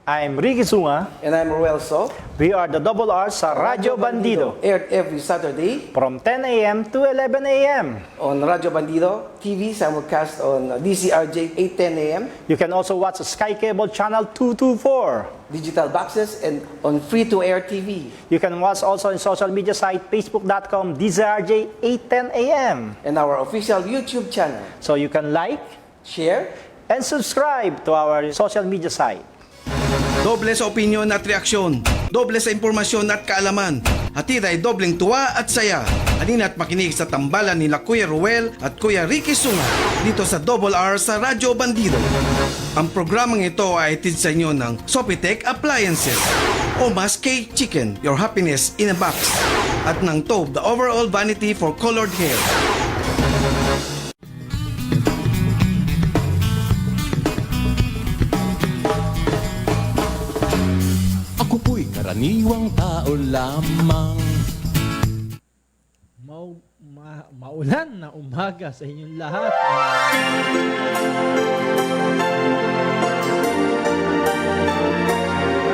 I'm Ricky Sunga. And I'm Ruel So. We are the Double R sa Radyo Bandido Aired every Saturday from 10 a.m. to 11 a.m. on Radyo Bandido TV, simulcast on DCRJ 8:10 a.m. You can also watch Sky Cable Channel 224. digital boxes, and on free-to-air TV. You can watch also in social media site facebook.com DCRJ 810 a.m. And our official YouTube channel. So you can like Share and subscribe to our social media site. Doble sa opinyon at reaksyon, doble sa impormasyon at kaalaman. Hatid ay dobleng tuwa at saya. Halina at makinig sa tambalan nila Kuya Ruel at Kuya Ricky Sunga dito sa Double R sa Radyo Bandido. Ang programang ito ay hatid sa inyo ng Sopitech Appliances, Omas K Chicken, your happiness in a box, at ng Tobe, the overall vanity for colored hair. Ako po'y karaniwang tao lamang. Maulan na umaga sa inyong lahat.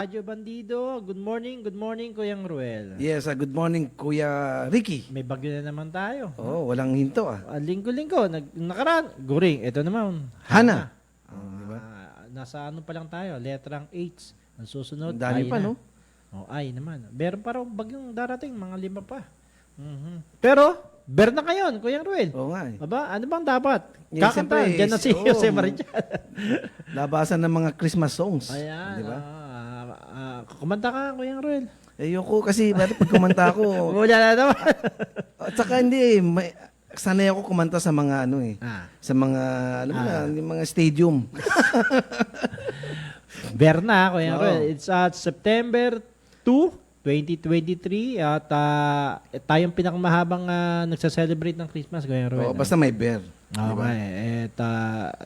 Radyo Bandido, good morning Kuyang Ruel. Yes, good morning Kuya Ricky. May bagyo na naman tayo. Oh, walang hinto ah. Linggo-linggo, nakaraan, guring, ito naman. Hana. Nasa ano pa lang tayo, letrang H. Ang susunod, Ang dami I pa, na. no? Oh, I naman. Meron pa raw bagyong darating, mga 5 pa. Pero, ber na ngayon, Kuyang Ruel. Oo nga eh. Aba, ano bang dapat? Yeah, Kakanta, siyempre, dyan na si oo. Jose Marijan. Labasan ng mga Christmas songs. Ayan, Di ba? kumanta ka, Kuyang Ruel. Ayoko kasi, bakit pag kumanta ako, Wala na naman. at saka hindi eh, sanay ako kumanta sa mga ano eh, sa mga, alam mo na, yung mga stadium. Berna, Kuyang Oo. Ruel. It's September 2, 2023 at tayong pinakamahabang nagsa-celebrate ng Christmas, Kuyang Ruel. Oo, basta may bear. Okay. At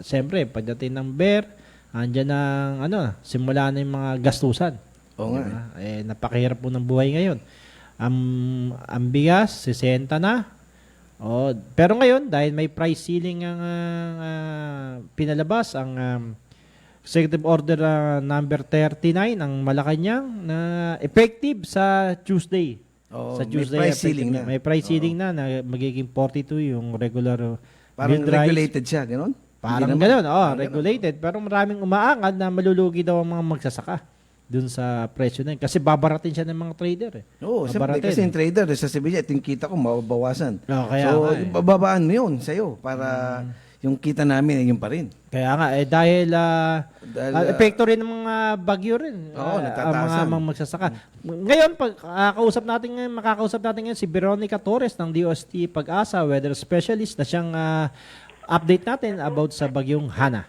siyempre, pagdating ng bear, andyan ang simula na yung mga gastusan. Oo nga Diba? Napakahirap po ng buhay ngayon. Ang bigas, 60 na. Pero ngayon, dahil may price ceiling ang pinalabas, ang Executive Order number 39 ang Malacanang na effective sa Tuesday. Oo, Sa may Tuesday price effective ceiling na. May price ceiling na magiging 42 yung regular Parang milled rice. regulated siya, gano'n? Parang Hindi naman. gano'n, regulated. Pero maraming umaangad na malulugi daw ang mga magsasaka dun sa presyo na yun. Kasi babaratin siya ng mga trader. Oo, siyempre, kasi yung trader, sasabihin niya, ito yung kita ko, mababawasan. Kaya so, nga eh. bababaan mo yun sa'yo para yung kita namin, yun pa rin. Kaya nga, dahil epekto rin ng mga bagyo rin. Oo, Ang natataasan. mga magsasaka. Ngayon, makakausap natin ngayon si Veronica Torres ng DOST Pag-asa, weather specialist na siyang update natin about sa bagyong Hana.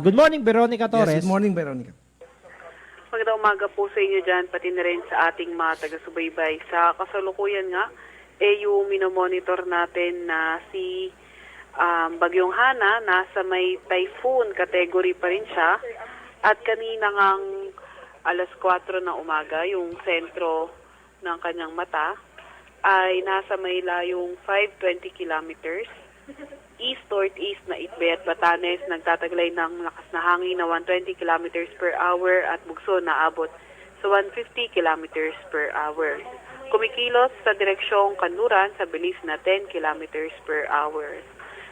Good morning, Veronica Torres. Yes, good morning, Veronica. Magandang umaga po sa inyo dyan, pati na rin sa ating mga taga-subaybay. Sa kasalukuyan nga, yung minomonitor natin na si Bagyong Hana, nasa may typhoon category pa rin siya. At kanina ngang alas 4 ng umaga, yung sentro ng kanyang mata ay nasa may layong 520 kilometers. East-northeast na Itbay at Batanes, nagtataglay ng lakas na hangin na 120 kilometers per hour at bugso na abot sa 150 kilometers per hour. Kumikilos sa direksyong kanluran sa bilis na 10 kilometers per hour.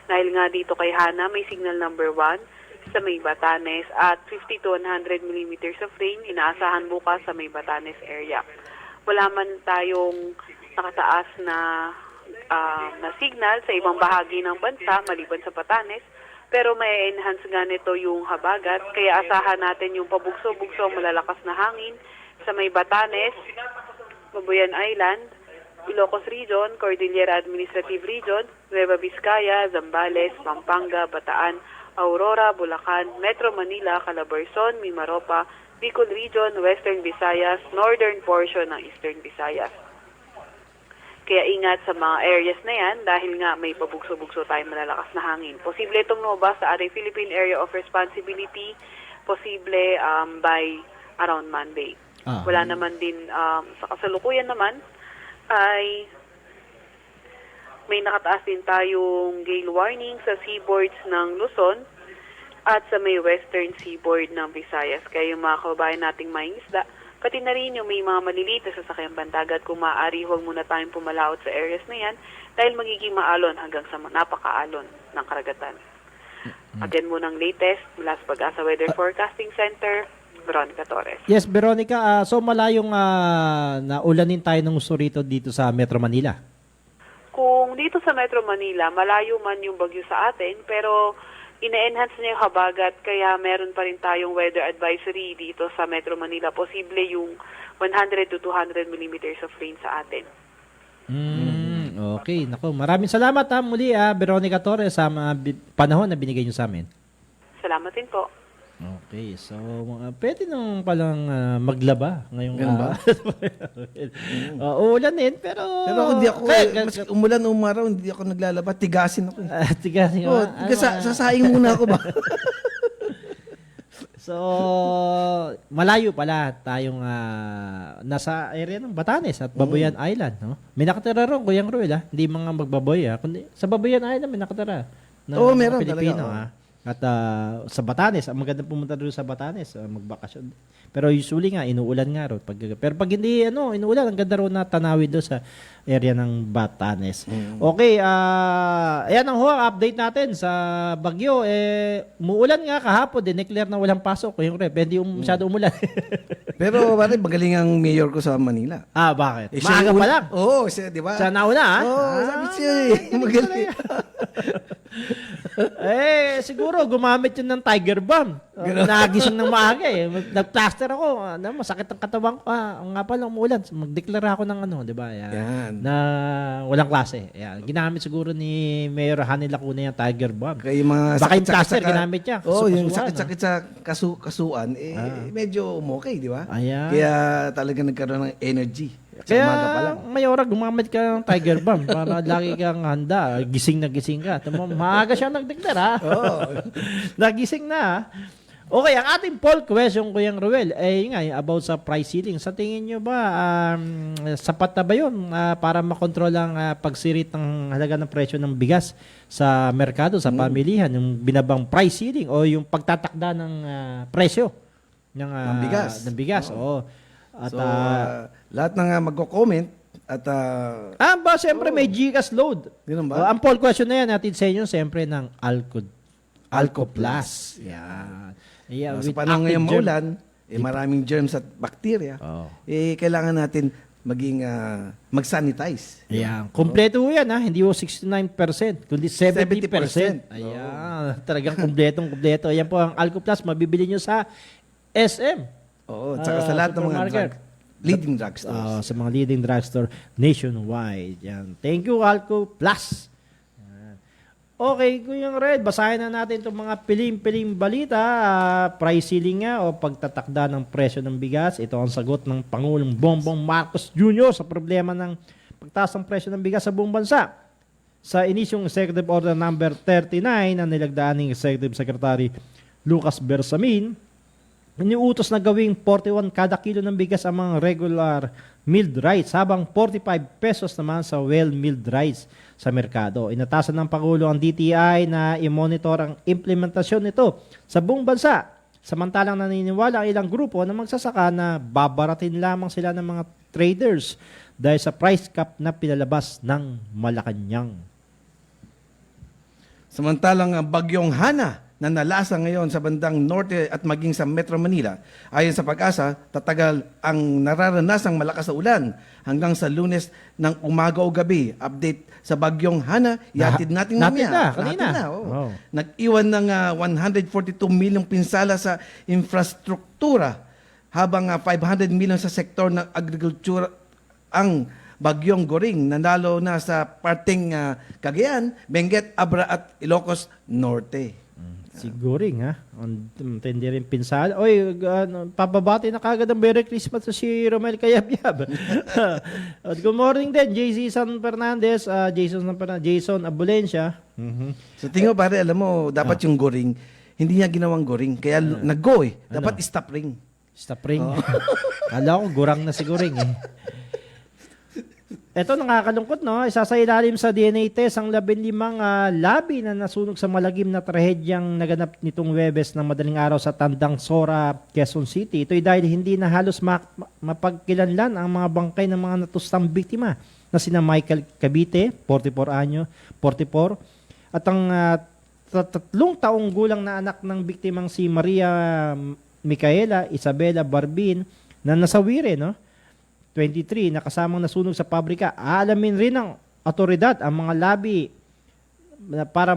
Dahil nga dito kay Hana, may signal number 1 sa may Batanes at 50 to 100 millimeters of rain inaasahan bukas sa may Batanes area. Wala man tayong nakataas na signal sa ibang bahagi ng bansa maliban sa Batanes, pero may enhance nga nito yung habagat, kaya asahan natin yung pabugso-bugso malalakas na hangin sa may Batanes, Babuyan Island, Ilocos Region, Cordillera Administrative Region, Nueva Vizcaya, Zambales, Pampanga, Bataan, Aurora, Bulacan, Metro Manila, Calabarzon, Mimaropa, Bicol Region, Western Visayas, Northern portion ng Eastern Visayas. Kaya ingat sa mga areas na yan dahil nga may pabugso-bugso tayong malalakas na hangin. Posible itong lumabas sa ating Philippine Area of Responsibility, posible by around Monday. Wala naman din, sa kasalukuyan naman, ay may nakataas din tayong gale warning sa seaboards ng Luzon at sa may western seaboard ng Visayas. Kaya yung mga kababayan nating mangingisda, pati na rin yung may mga maliliit na sasakyang bandagat, kung maaari, huwag muna tayong pumalaot sa areas na yan dahil magiging maalon hanggang sa napakaalon ng karagatan. At yan muna ang latest mula sa Pag-asa Weather Forecasting Center, Veronica Torres. Yes, Veronica, so malayong naulanin tayo ng gusto rito dito sa Metro Manila. Kung dito sa Metro Manila, malayo man yung bagyo sa atin, pero ina-enhance niya yung habagat, kaya meron pa rin tayong weather advisory dito sa Metro Manila. Posible yung 100 to 200 millimeters of rain sa atin. Okay, nako. Maraming salamat muli Veronica Torres sa panahon na binigay niyo sa amin. Salamat din po. Okay, so pwede nang palang maglaba ngayong Ganun ba? uulan din, pero Pero hindi ako, mas umulan o umaraw, hindi ako naglalaba. Tigasin ako. tigasin Oh, sasaing muna ako ba? So, malayo pala tayong nasa area ng Batanes at Babuyan Island. No? May nakatira ron, Kuyang Ruel. Hindi mga magbaboy. Kundi, sa Babuyan Island may nakatira. Na Oo, mga meron Pilipino. talaga, At sa Batanes, ang maganda pumunta doon sa Batanes, magbakasyon. Pero usually nga, inuulan nga ron. Pero pag hindi inuulan, ang ganda ron na tanawin doon sa area ng Batanes. Okay, ayan ang update natin sa Bagyo. Umuulan nga kahapon, dineclare na walang pasok. Yung hindi masyado umulan. Pero bakit magaling ang mayor ko sa Manila? Bakit? Siya Maaga yung pa lang. Oo, siya, di ba? Sa nauna, Sabi siya magaling. Siguro gumamit yun ng Tiger Bomb. Nagising ng maaga Nag-plaster ako. Masakit ang katawan ko. Nga pala umuulan. Mag-declare ako ng di ba? Yan. Na walang klase. Yan. Ginamit siguro ni Mayor Hani Lacuna yung Tiger Bomb. Kaya yung mga Baka yung plaster ginamit niya. Oo, yung Kasuan, sakit-sakit sa kasuan, medyo okay, di ba? Ayan. Kaya talaga nagkaroon ng energy. Sa Kaya, umaga pa lang. Mayora, gumamit ka ng Tiger Bomb para lagi kang handa. Gising na gising ka. Maaga siya nag-declare, Nagising na, Okay, ang ating poll question, Kuyang Ruel, yun nga, about sa price ceiling. Sa tingin nyo ba, sapat na ba yun para makontrol ang pagsirit ng halaga ng presyo ng bigas sa merkado, sa pamilihan, yung binabang price ceiling o yung pagtatakda ng presyo ng bigas? Oo. At, So, lahat ng magko-comment at siyempre may GCash load. Ganun ba? Ang poll question na yan natin sa inyo, siyempre ng Alco Plus. Yan. Yeah, sa with panahon active ngayong germ. maulan, maraming germs at bacteria. Oo. Kailangan natin maging mag-sanitize. Ayan. Kompleto ho yan, hindi ho 69%, kundi 70%. 70%. Ayan. Talagang kompleto. Ayan po ang Alco Plus. Mabibili nyo sa SM. Oo, at saka sa lahat ng mga supermarket. leading drugstores. Sa mga leading drugstore nationwide. Yan. Thank you, Alco Plus. Yan. Okay, Kuyang Red, basahin na natin itong mga piling-piling balita. Price ceiling nga o pagtatakda ng presyo ng bigas. Ito ang sagot ng Pangulong Bongbong Marcos Jr. sa problema ng pagtaas ng presyo ng bigas sa buong bansa. Sa inisyong Executive Order number 39 na nilagdaan ng Executive Secretary Lucas Bersamin, iniutos na gawing 41 kada kilo ng bigas ang mga regular milled rice habang 45 pesos naman sa well-milled rice sa merkado. Inatasan ng Pangulo ang DTI na i-monitor ang implementasyon nito sa buong bansa. Samantalang naniniwala ang ilang grupo na magsasaka na babaratin lamang sila ng mga traders dahil sa price cap na pinalabas ng Malacanang. Samantalang bagyong Hana na nalasa ngayon sa bandang norte at maging sa Metro Manila, ayon sa Pag-asa, tatagal ang nararanasang malakas na ulan hanggang sa Lunes ng umaga o gabi. Update sa bagyong Hana, iatid natin mamaya. Kanina. Oo. Nag-iwan ng 142 milyong pinsala sa infrastruktura habang 500 milyon sa sektor ng agrikultura. Ang bagyong Goring nanalo na sa parteng Cagayan, Benguet, Abra at Ilocos Norte. Siguring, ha? Hindi rin pinsala. Oy, papabati na kagad ang Merry Christmas sa si Romel Kayabyab. At good morning din, JC San Fernandez, Jason Abulencia. So tingin mo pare, alam mo, dapat yung Goring, hindi niya ginawang Goring, kaya nag-go Dapat stop ring. Stop ring. Kala ko, gurang na si Goring Ito nakakalungkot, no? Isasailalim sa DNA test ang 15 labi na nasunog sa malagim na trahedyang naganap nitong Huwebes ng madaling araw sa Tandang Sora, Quezon City. Ito'y dahil hindi na halos mapagkilanlan ang mga bangkay ng mga natustang biktima na sina Michael Cavite, 44, at ang 3 taong gulang na anak ng biktimang si Maria Micaela Isabela Barbin na nasawi rin, no? 23 na kasamang nasunog sa pabrika. Aalamin rin ng otoridad ang mga labi para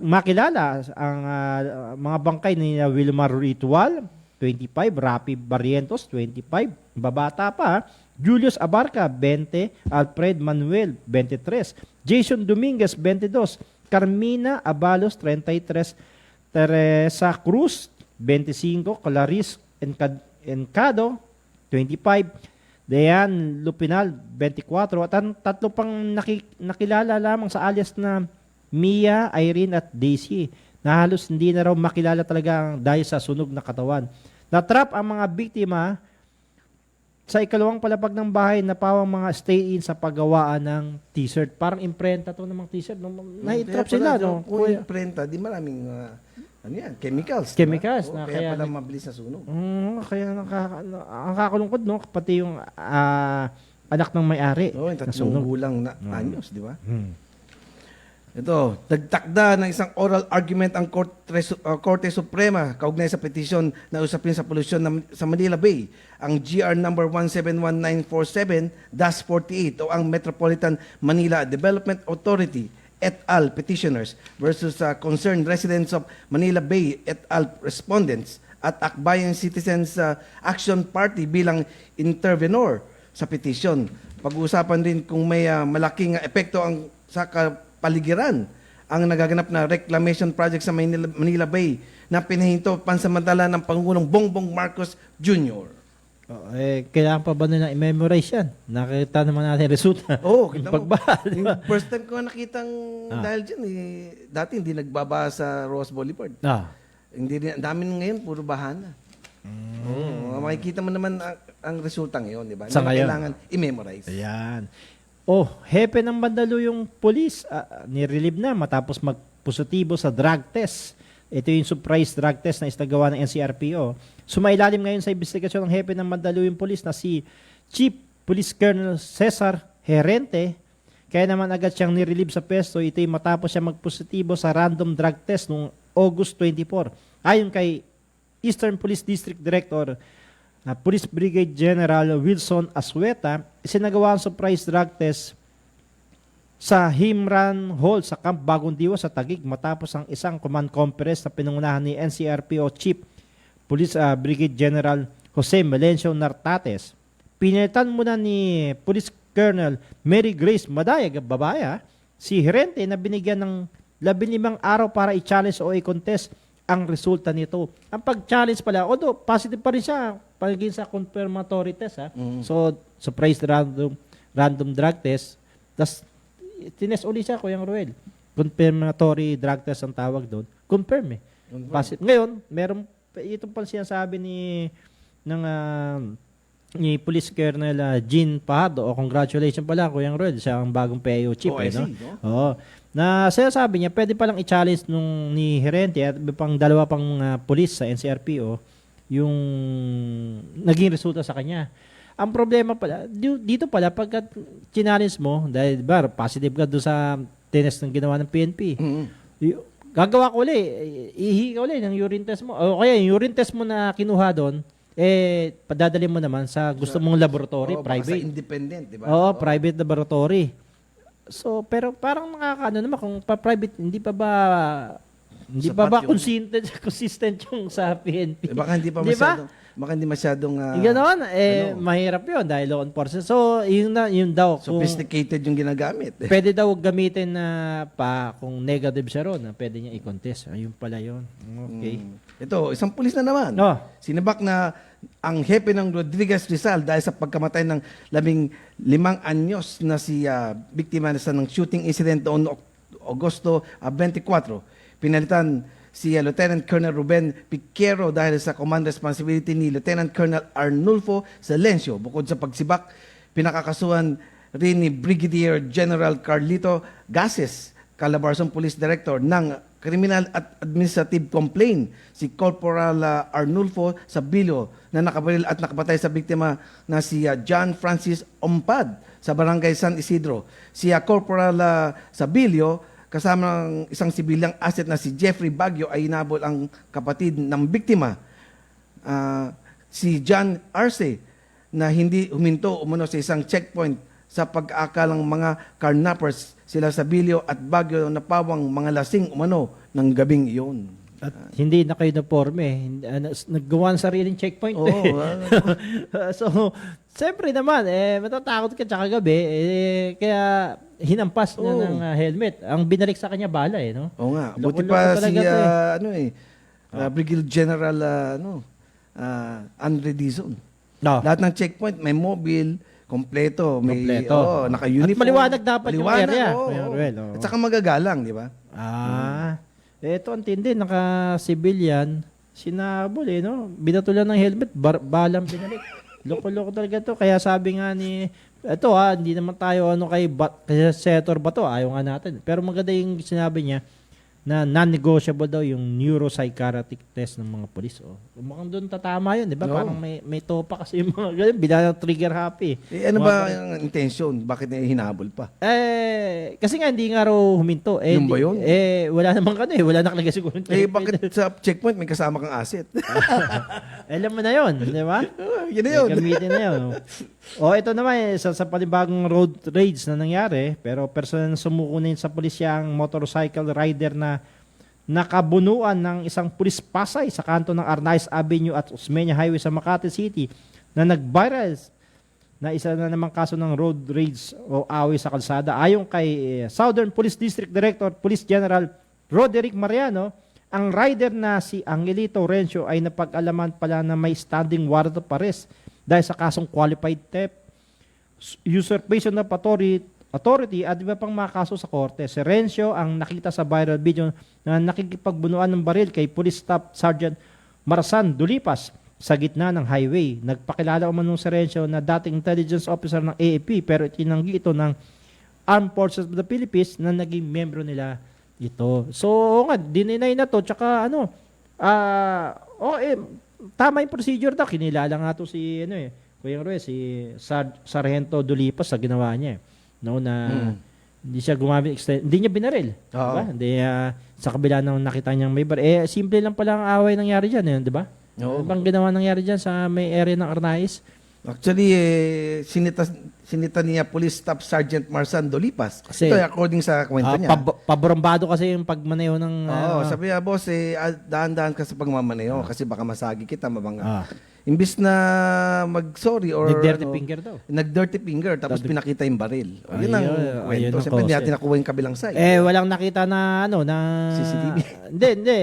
makilala ang mga bangkay ni Wilmar Ritual, 25, Rapi Barrientos, 25, babata pa, Julius Abarca, 20, Alfred Manuel, 23, Jason Dominguez, 22, Carmina Abalos, 33, Teresa Cruz, 25, Clarice Encado, 25, Dean Lupinal, 24, at ang 3 pang nakilala lamang sa alias na Mia, Irene at Daisy na halos hindi na raw makilala talaga dahil sa sunog na katawan. Natrap ang mga biktima sa ikalawang palapag ng bahay na pawang mga stay-in sa paggawaan ng t-shirt. Parang imprenta to ng mga t-shirt. Naitrap sila. No? Kung imprenta, di maraming chemicals. Chemicals. Diba? Kaya pala mabilis na sunog. Kaya ang kakalungkod, no? Pati yung anak ng may-ari. Yung 3 nasunog. gulang na anyos, di ba? Ito, nagtakda ng isang oral argument ang Korte Suprema kaugnay sa petisyon na usapin sa polusyon sa Manila Bay, ang GR number 171947-48 o ang Metropolitan Manila Development Authority et al. Petitioners versus concerned residents of Manila Bay et al. Respondents at Akbayan Citizens Action Party bilang intervenor sa petisyon. Pag-uusapan din kung may malaking epekto sa paligiran ang nagaganap na reclamation project sa Manila Bay na pinahinto pansamantala ng Pangulong Bongbong Marcos Jr. Kailangan pa ba nila i-memorize yan? Nakita naman natin resulta. Kita mo. Yung first time ko nakitang dahil dyan, dati hindi nagbaba sa Ross Boulevard. Hindi rin, dami ngayon, puro bahana. Makikita mo naman ang resulta ngayon, di ba? Sa Na ngayon. kailangan i-memorize. Ayan. Hepe ng Mandaluyong Police, nirelieve na matapos magpositibo sa drug test. Ito yung surprise drug test na istagawa ng NCRPO. Sumailalim ngayon sa investigasyon ng hepe ng Mandaluyong Police na si Chief Police Colonel Cesar Herente. Kaya naman agad siyang nirelieve sa pesto. Ito yung matapos siya magpositibo sa random drug test noong August 24. Ayon kay Eastern Police District Director Police Brigade General Wilson Asweta, isinagawa ang surprise drug test sa Himran Hall sa Camp Bagong Diwa sa Taguig matapos ang isang command conference na pinangunahan ni NCRPO Chief Police Brigade General Jose Melencio Nartates. Pinilitan muna ni Police Colonel Mary Grace Madayag, babae, si Herente na binigyan ng 15 araw para i-challenge o i-contest ang resulta nito. Ang pag-challenge pala, although positive pa rin siya pagiging sa confirmatory test. So, surprise random drug test. Tapos, tinest ulit siya, Kuya Ruel. Confirmatory drug test ang tawag doon. Confirm eh. Ngayon, meron, ito pala sinasabi ni Police Colonel Jean Pahado. Congratulations pala, Kuya Ruel. Siya ang bagong PAO chief. No? Oo. Na sinasabi niya, pwede palang i-challenge ni Herente at pang 2 pang police sa NCRPO yung naging resulta sa kanya. Ang problema pala, dito pala, pagka challenge mo, dahil diba, positive ka doon sa test ng ginawa ng PNP, gagawa ko ulit, ihi ka ulit ng urine test mo. O kaya yung urine test mo na kinuha doon, padadalhin mo naman sa gusto mong laboratory, private. Sa independent, di ba? Oo, private laboratory. So, pero parang nakakaano naman kung pa-private, hindi pa ba consistent yung sa PNP? Baka hindi pa diba? masyadong Ganon, mahirap yun dahil law enforcement. So, yun daw. Sophisticated yung ginagamit. Pwede daw gamitin na kung negative siya ron, pwede niya i-contest. Ayun pala yun. Okay. Ito, isang pulis na naman. Sinabak na ang hepe ng Rodriguez Rizal dahil sa pagkamatay ng 15 anyos na si biktima ng shooting incident noong Agosto 24. Pinalitan si Lieutenant Colonel Ruben Piquero dahil sa command responsibility ni Lieutenant Colonel Arnulfo Silencio. Bukod sa pagsibak, pinakakasuhan rin ni Brigadier General Carlito Gases, Calabarzon Police Director, ng Criminal at Administrative Complaint si Corporal Arnulfo Sabilio na nakabaril at nakapatay sa biktima na si John Francis Ompad sa Barangay San Isidro. Si Corporal Sabilio kasama ng isang sibilyang asset na si Jeffrey Baguio ay hinabol ang kapatid ng biktima, si John Arce, na hindi huminto umano sa isang checkpoint sa pag-aakalang mga carnappers. Sila Sabilio at Baguio na pawang mga lasing umano ng gabing iyon. At hindi na kayo naporme. Naggawa ng sariling checkpoint. Oo, So, siyempre naman, matatakot ka tsaka gabi. Kaya hinampas na ng helmet. Ang binalik sa kanya bala no? Oo nga. Loko-loko Buti pa si talaga to Brigadier General Andre Dizon. No. Lahat ng checkpoint may mobile, kompleto, may Kompleto. naka-uniform. At maliwanag dapat yung area. Oo. Kuya Ruel, oo. At saka magagalang, di ba? Ito ang tindi, naka-civilian, sinabol no? Binatulan ng helmet, balang pinalik. Loko-loko talaga to. Kaya sabi nga ni, hindi naman tayo kay Senator Bato, ayaw nga natin. Pero maganda yung sinabi niya, na non-negotiable daw yung neuropsychiatric test ng mga polis. Mukhang doon tatama yun, di ba? Oo. Parang may topa kasi yung mga ganun, bilang trigger happy. Ano ba ang intention? Bakit niya hinabol pa? Kasi nga hindi nga raw huminto. Yun ba yun? Wala namang wala nakalagay siguro. Bakit sa checkpoint may kasama kang asset? Alam mo na yun, di ba? Yun na yun. Gamitin na yun. Ito naman, sa panibagong road rage na nangyari, pero personal na sumuko na yun sa pulisya ang motorcycle rider na nakabunuan ng isang pulis pasay sa kanto ng Arnaiz Avenue at Osmeña Highway sa Makati City na nag-viral na isa na namang kaso ng road rage o away sa kalsada. Ayon kay Southern Police District Director, Police General Roderick Mariano, ang rider na si Angelito Rencio ay napag-alaman pala na may standing warrant of arrest dahil sa kasong qualified theft, usurpation of authority at iba pang mga kaso sa korte. Si Rencio ang nakita sa viral video na nakikipagbunuan ng baril kay Police Staff Sergeant Marsan Dulipas sa gitna ng highway. Nagpakilala umanong si Rencio na dating intelligence officer ng AAP pero itinanggi ito ng Armed Forces of the Philippines na naging membro nila ito. So, dininay na to. Tsaka tama yung procedure daw. Kinilala nga to si, Kuya Roy, si Sargento Dulipas sa ginawa niya. Hindi siya gumamit, hindi niya binaril. Diba? Hindi, sa kabila ng nakita niyang may baril. Simple lang pala ang away nangyari dyan, di ba? Ano bang ginawa nangyari dyan sa may area ng Arnaiz? Actually, sinita niya Police Staff Sergeant Marsan Dolipas. Kasi, ito according sa kwento niya. Paborambado kasi yung pagmaneho ng... sabi niya, boss, dahan-dahan ka sa pagmamaneho kasi baka masagi kita, mabanga. Imbis na mag-sorry or... Nag-dirty finger daw. Nag-dirty finger, tapos pinakita yung baril. Yun ang kwento. Siyempre, hindi natin nakuha yung kabilang side. Walang nakita na, CCTV. Hindi.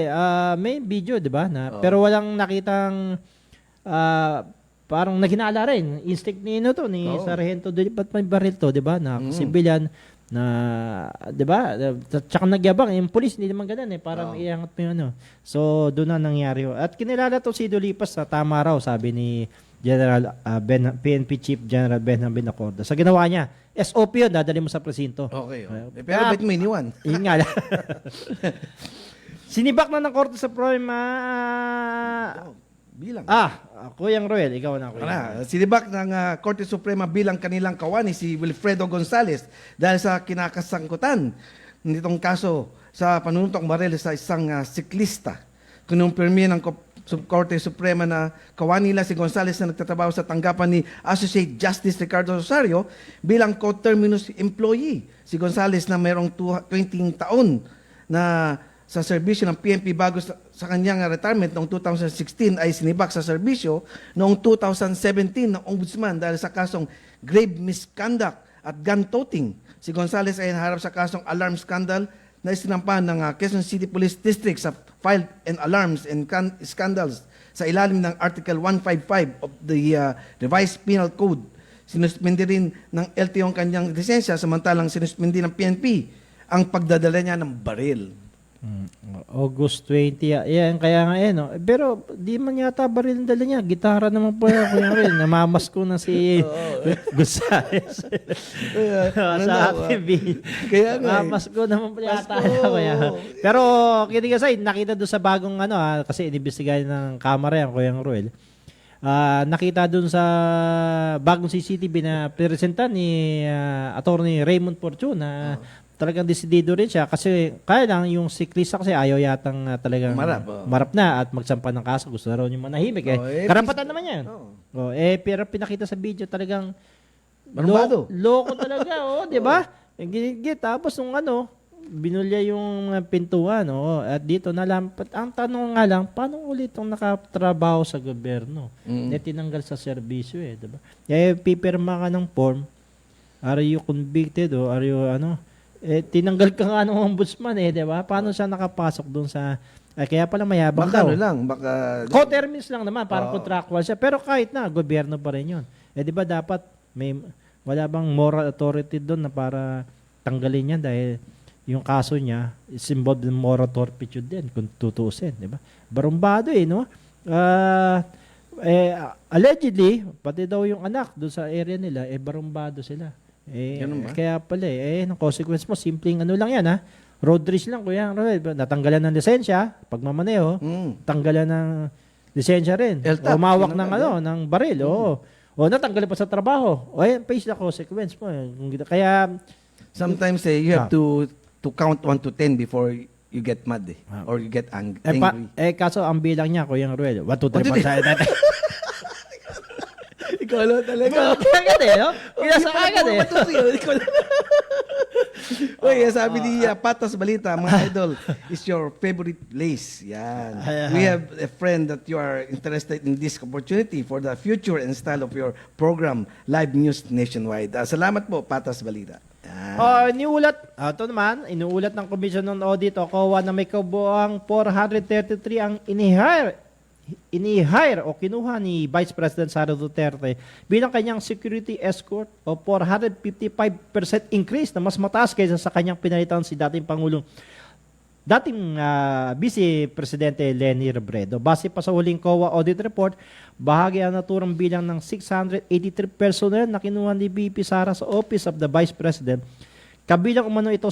May video, di ba? Pero walang nakitang... parang naginala rin. Instinct ni Sargento, ba't may baril to, di ba? Na civilian, na, di ba? Tsaka nagyabang. Yung police, hindi naman ganun Parang iangat mo yun, So, doon na nangyari. At kinilala to si Dulipas sa tama raw, sabi ni General PNP Chief General Benjamin Acorda. Sa ginawa niya, SOP yun, dadali mo sa presinto. Okay. Pero ba't mo iniwan? Yun nga lang. Sinibak na ng Korte Suprema. Bilang. Kuyang Roel, ikaw na. Sinibak ng Korte Suprema bilang kanilang kawani si Wilfredo Gonzales dahil sa kinakasangkutan nitong kaso sa panununtong baril sa isang siklista. Kinumpirmi ng Korte Suprema na kawani nila si Gonzales na nagtatrabaho sa tanggapan ni Associate Justice Ricardo Rosario bilang coterminous employee. Si Gonzales na mayroong 20 taon na sa serbisyo ng PNP bago sa kanyang retirement noong 2016 ay sinibak sa serbisyo noong 2017 ng ombudsman dahil sa kasong grave misconduct at gun toting. Si Gonzales ay naharap sa kasong alarm scandal na isinampahan ng Quezon City Police District sa filed and alarms and scandals sa ilalim ng Article 155 of the Revised Penal Code. Sinuspindi rin ng LTO ang kanyang lisensya samantalang sinuspindi ng PNP ang pagdadala niya ng baril. August 20. Yan, kaya nga yan. No? Pero di man yata baril ang dala niya. Gitara naman po yan. Kuya rin. Namamas ko na si Gonzales. Sa ating Kaya nga. Namamas ko naman po yata. Kuya. Pero kidding aside, nakita doon sa bagong kasi inibestigahan ng kamera yan, Kuya Ruel. Nakita doon sa bagong CCTV na presenta ni Attorney Raymond Fortune na talagang desidido rin siya kasi kaya lang yung siklista kasi ayaw yatang talagang marap na at magsampa ng kaso. Gusto na raw yung manahimik. Karapatan naman yan. Pero pinakita sa video talagang loko talaga. Di ba? Tapos nung binulya yung pintuan. At dito nalampat. Ang tanong nga lang, paano ulit itong nakatrabaho sa gobyerno? Tinanggal sa serbisyo diba? Pipirma ka ng form. Are you convicted o are you tinanggal ka nga ng ombudsman di ba? Paano siya nakapasok doon sa kaya pala mayabang Baka daw. baka Co-termins lang naman, parang contractual siya. Pero kahit na, gobyerno pa rin yun. Di ba dapat wala bang moral authority doon na para tanggalin niya dahil yung kaso niya is involved in moral turpitude din kung tutuusin, di ba? Barumbado no? Allegedly, pati daw yung anak doon sa area nila, barumbado sila. Kaya pala ang consequence mo, simpleng lang yan road race lang, Kuya. Natanggalan ng lisensya, pagmamaneho, tanggalan ng lisensya rin. Umawak ng ng baril, o natanggalan pa sa trabaho. Face the consequence mo. Kaya sometimes you have to count 1 to 10 before you get mad or you get angry. Kaso ang bilang niya, Kuya Ruel, 1, 2, 3, 4, 5, 6. Ikaw lang talaga. Kagad no? Kinasa kagad Uy, sabi ni Patas Balita, mga idol, is your favorite place. Yan. We have a friend that you are interested in this opportunity for the future and style of your program, Live News Nationwide. Salamat po, Patas Balita. Inuulat ng Commission on Audit o COA na may kabuang 433 ang inihire o kinuha ni Vice President Sara Duterte bilang kanyang security escort o 455% increase na mas mataas kaysa sa kanyang pinalitan si dating Vice Presidente Leni Robredo. Base pa sa huling COA audit report, bahagi ang naturang bilang ng 683 personnel na kinuha ni VP Sara sa Office of the Vice President. Kabilang umano ito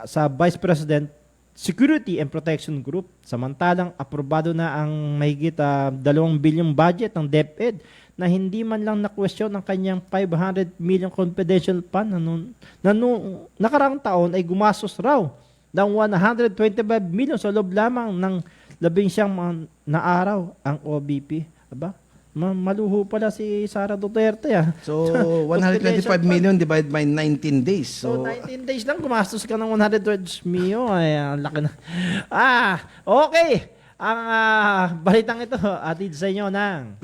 sa Vice President Security and Protection Group. Samantalang aprobado na ang mahigit 2 bilyong budget ng DepEd na hindi man lang na-question ang kanyang 500 million confidential fund na noong nakaraang taon ay gumastos raw ng 125 million sa loob lamang ng 11 na araw ang OBP. Aba? Maluho pala si Sara Duterte So, 125 million divided by 19 days. So 19 days lang, gumastos ka ng 112 million. Ang laki na. Okay. Ang balitang ito, atid sa inyo ng...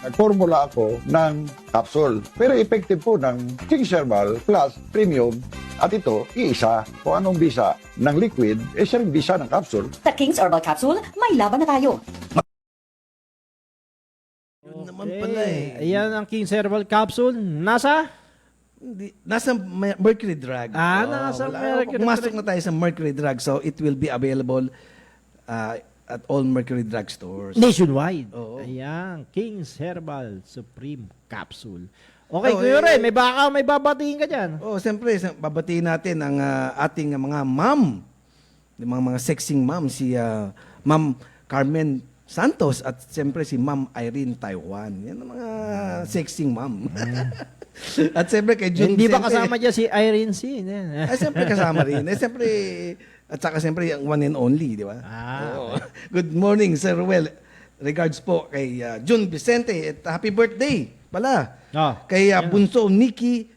Nagformula ako ng capsule. Pero effective po ng King Herbal Plus Premium. At ito, iisa. Kung anong bisa ng liquid, siya rin bisa ng capsule. Sa King's Herbal Capsule, may laban na tayo. Naman pala Ayan ang King's Herbal Capsule. Nasa Mercury Drug. Nasa Mercury Drug. Pumasok na tayo sa Mercury Drug. So, it will be available at all Mercury Drug stores. Nationwide. Oo. Ayan. King's Herbal Supreme Capsule. Okay, Kuya Ray, may babatiin ka dyan. Siyempre, babatiin natin ang ating mga ma'am. Mga sexing ma'am. Si Ma'am Carmen Santos at siyempre si Ma'am Irene Taiwan. Yan ang mga sexing ma'am. At siyempre kay June Hindi ba Vicente. kasama dyan si Irene C? Siyempre kasama rin. Siyempre, at saka siyempre ang one and only, di ba? Good morning, Sir Ruel. Regards po kay June Vicente at happy birthday pala. Kay Bunso Miki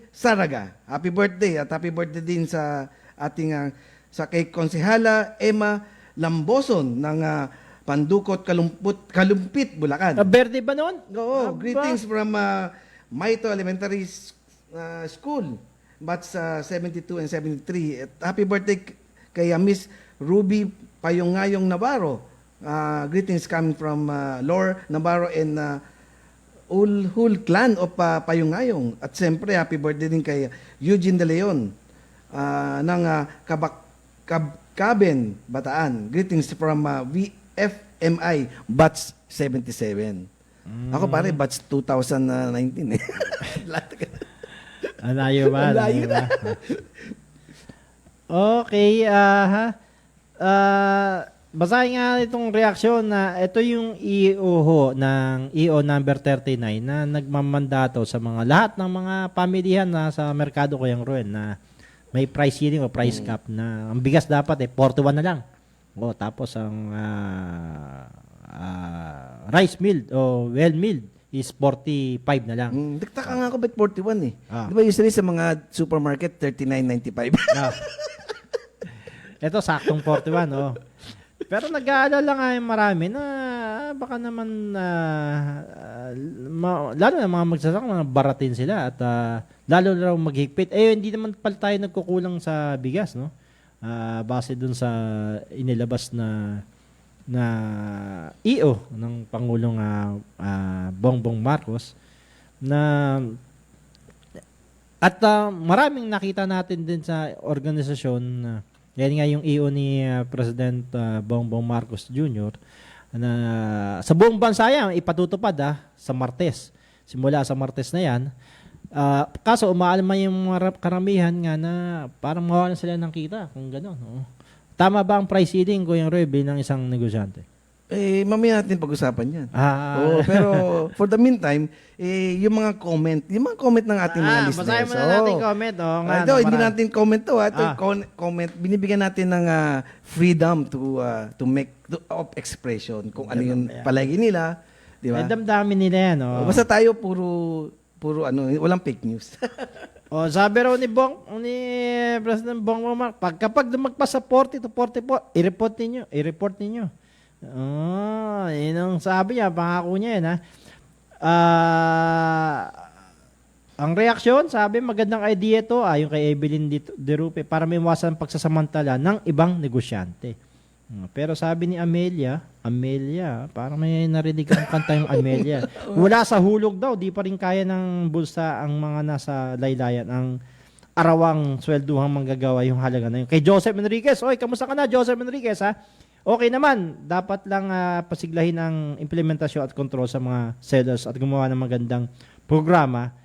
Saraga. Happy birthday at happy birthday din sa ating sa kay Konsehala Emma Lamboson ng Pandukot, Kalumpit, Bulacan. Birthday ba noon? Oo. Greetings from Maito Elementary School. Batch 72 and 73. At happy birthday kay Miss Ruby Payongayong Navarro. Greetings coming from Lore Navarro and Ulhul Clan of Payongayong. At siyempre, happy birthday din kay Eugene De Leon ng Caben, Bataan. Greetings from VFMI Batch 77. Ako pare, Batch 2019 eh. Alayo ba? Alayo na. Okay, basahin nga itong reaksyon na ito yung EO ng EO number 39 na nagmamandato sa mga lahat ng mga pamilihan na sa merkado ko yung Ruel na may price ceiling o price cap na ang bigas dapat 41 na lang. O tapos ang rice mill o well milled is 45 na lang. Nagtaka nga ako ba't 41 eh. Ah. Di ba usually sa mga supermarket, 39.95? Ah. Ito, saktong 41, oh. Pero nag-aalala nga yung marami na baka naman lalo na mga magsasaka, mga baratin sila at lalo na raw maghigpit. Eh, hindi naman pala tayo nagkukulang sa bigas, no? Base dun sa inilabas na EO ng Pangulong Bongbong Marcos na at maraming nakita natin din sa organisasyon na yan nga yung EO ni President Bongbong Marcos Jr. na sa buong bansa yan ipatutupad sa Martes. Simula sa Martes na yan. Kaso umaalma yung karamihan nga na parang mawalan sila ng kita kung gano'n. No? Tama ba ang price ceiling ko yung Roy bilang isang negosyante? Eh, mamaya natin pag-usapan yan. Oo, pero for the meantime, yung mga comment ng ating mga listeners. Basahin mo na natin comment. Oh, nga, Ito, hindi natin comment to. Ito, comment. Binibigyan natin ng freedom to make of expression kung ano yung palagi nila. Di ba? May damdamin nila yan. Oh. Basta tayo puro walang fake news. Sabi raw ni President Bongbong Marcos, kapag dumagpas sa 40 to 44, i-report ninyo. Yun ang sabi niya, pangako niya yan, ang reaksyon, sabi, magandang idea to, ayon kay Evelyn Derupe, para may iwasan pagsasamantala ng ibang negosyante. Pero sabi ni Amelia, parang may narinig ang kanta yung Amelia. Wala sa hulog daw, di pa rin kaya ng bulsa ang mga nasa laylayan, ang arawang swelduhang manggagawa yung halaga na yun. Kay Joseph Enriquez, oy, kamusta ka na, Joseph Enriquez, ha? Okay naman, dapat lang pasiglahin ang implementasyon at control sa mga sellers at gumawa ng magandang programa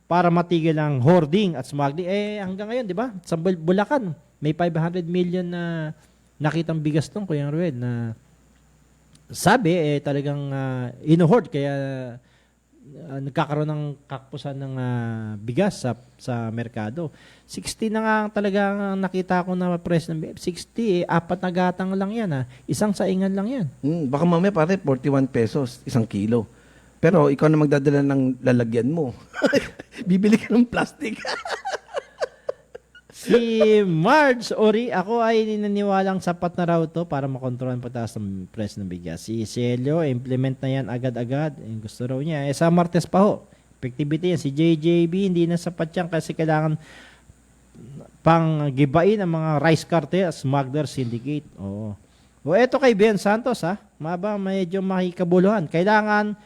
para matigil ang hoarding at smuggling. Hanggang ngayon, di ba? Sa Bulacan, may 500 million na nakitang bigas tong Kuya Ruel na sabi, talagang ino-hoard kaya nagkakaroon ng kakpusan ng bigas sa merkado. 60 na nga talaga nakita ko na price ng 60, 4 na gatang lang yan. Isang saingan lang yan. Baka mamaya pare 41 pesos, 1 kilo. Pero ikaw na magdadala ng lalagyan mo. Bibili ka ng plastic. Si Marge Ori, ako ay naniniwalang sapat na raw to para makontrol ang pagtaas ng price ng bigas. Si Celio, implement na yan agad-agad. Gusto raw niya. Sa Martes pa ho, effectivity yan. Si JJB, hindi na sapat yan kasi kailangan pang gibain ang mga rice cartel at smuggler syndicate. Eto kay Ben Santos, medyo makikabuluhan. Kailangan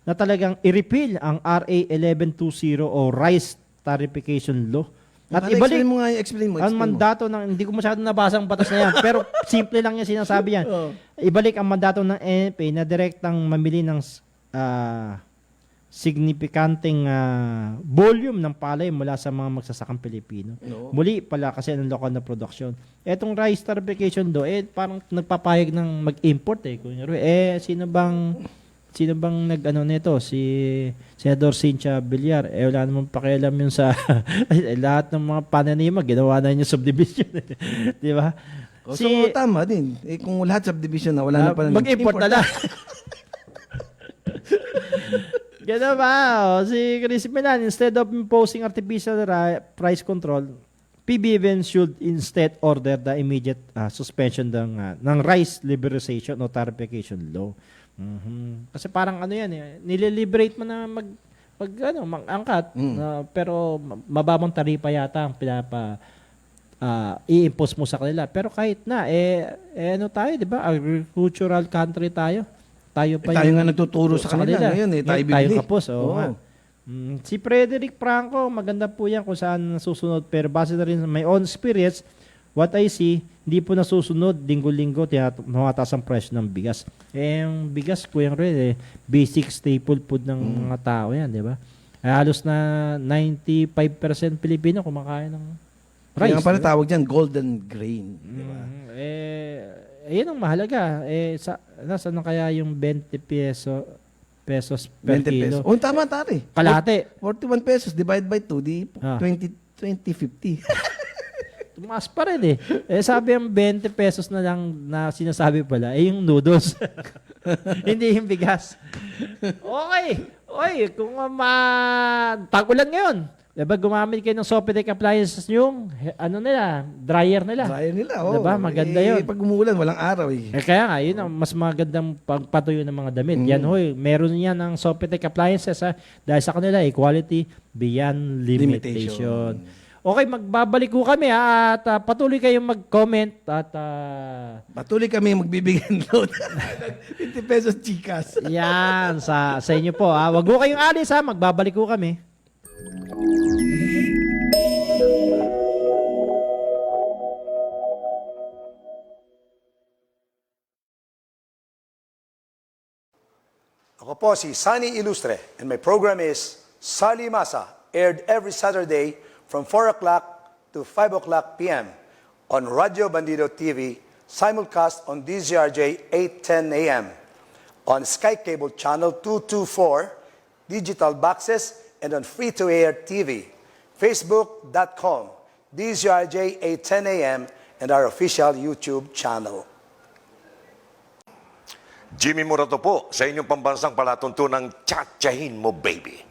na talagang i-repeal ang RA 1120 o Rice Tarification Law. At ibalik explain mo. ang mandato ng, hindi ko masyadong nabasa ang batas na yan, pero simple lang yung sinasabi yan. Ibalik ang mandato ng NFA na direktang mamili ng significanteng volume ng palay mula sa mga magsasakang Pilipino. Muli pala kasi ng local na production. Etong rice tarification parang nagpapayag ng mag-import sino bang nag-ano nito? Si Senador Cynthia Villar. Wala namang pakialam yun sa lahat ng mga pananima, ginawa na niya subdivision. Di ba? So, tama din. Kung lahat subdivision na, wala na pa mag-import na lang. Gano'n ba? Si Chris Milan, instead of imposing artificial price control, PBBM should instead order the immediate suspension ng rice liberalization o tarification law. Kasi parang yan, nililiberate mo na mag-angkat, pero mababang taripa yata ang i-impose mo sa kanila. Pero kahit na, tayo, di ba? Agricultural country tayo. Tayo nga nagtuturo sa kanila. Ngayon, tayo bibili. Tayo kapos. Si Frederick Franco, maganda po yan kung saan nasusunod. Pero base na rin sa my own experience, what I see, hindi po nasusunod, linggo-linggo, tumataas ang presyo ng bigas. Yung bigas, Kuya Roel, basic staple food ng mga tao yan, di ba? Halos na 95% Pilipino kumakain ng rice. Kaya nga pala di ba? tawag dyan, golden grain. Di ba? Yun ang mahalaga. Nasa na kaya yung 20 pesos per 20 kilo? pesos. Oh, tama tari. Kalahati. 41 pesos divide by 2, di Ah. 50. Tumaas pa rin sabi ang 20 pesos na lang na sinasabi pala, yung noodles. Hindi yung bigas. Okay. Oy, kung tag-ulan ngayon, diba gumamit kayo ng Sopitec appliances yung dryer nila. Kaya nila, oh. Diba? Maganda yun. Pag umuulan, walang araw eh. Kaya nga, yun ang mas magandang pagpatuyo ng mga damit. Yan meron yan ng Sopitec appliances dahil sa kanila, quality beyond limitation. Okay, magbabalik ko kami at patuloy kayong mag-comment at Patuloy kami magbibigay ng load. 50 pesos chikas. yan sa inyo po. Wag ko kayong alis magbabalik ko kami. Ako po si Sunny Ilustre and my program is Sali Masa, aired every Saturday from 4 o'clock to 5 o'clock p.m. on Radio Bandido TV, simulcast on DZRJ 8:10 a.m. on Sky Cable Channel 224, digital boxes, and on free-to-air TV, facebook.com, DZRJ 8:10 a.m. and our official YouTube channel. Jimmy Murato po sa inyong pambansang palatuntunang Tiyatyahin Mo Baby.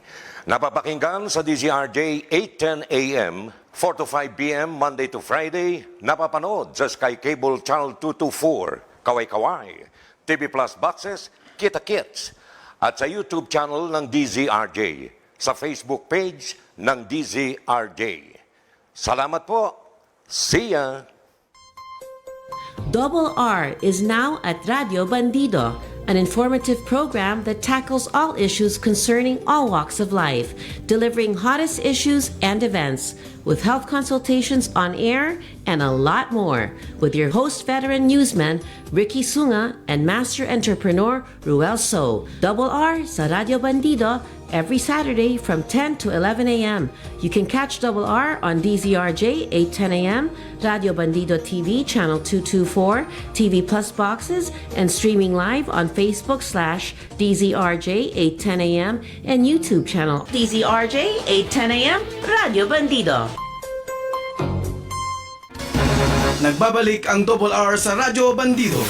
Napapakinggan sa DZRJ 8:10 a.m., 4 to 5 p.m. Monday to Friday. Napapanood sa Sky Cable Channel 224, Kaway Kaway, TV Plus Boxes, Kita Kits, at sa YouTube channel ng DZRJ, sa Facebook page ng DZRJ. Salamat po. See ya! Double R is now at Radio Bandido, an informative program that tackles all issues concerning all walks of life, delivering hottest issues and events, with health consultations on air and a lot more, with your host veteran newsman Ricky Sunga and master entrepreneur Ruel So. Double R sa Radio Bandido every Saturday from 10 to 11 a.m. You can catch Double R on DZRJ 8:10 a.m., Radio Bandido TV Channel 224, TV Plus Boxes, and streaming live on Facebook/DZRJ 8:10 a.m. and YouTube channel DZRJ 8:10 a.m. Radio Bandido. Nagbabalik ang Double R sa Radyo Bandido.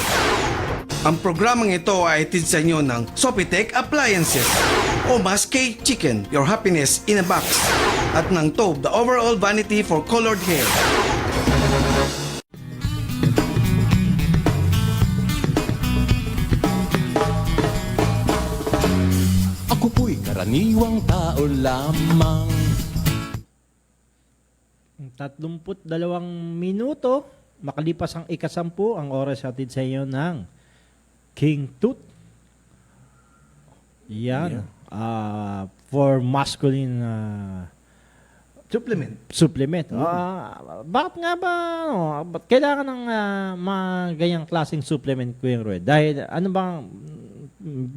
Ang programang ito ay hatid sa inyo ng Sopitec Appliances, Omas K Chicken, your happiness in a box, at ng Tobe, the overall vanity for colored hair. Ako po'y karaniwang tao lamang. 32 minuto, makalipas ang ika-10, ang oras hatid sa inyo ng King Tooth. Yan. For masculine supplement. Bakit nga ba ba't kailangan ng mga ganyang klaseng supplement, Kuya Roy? Dahil ano bang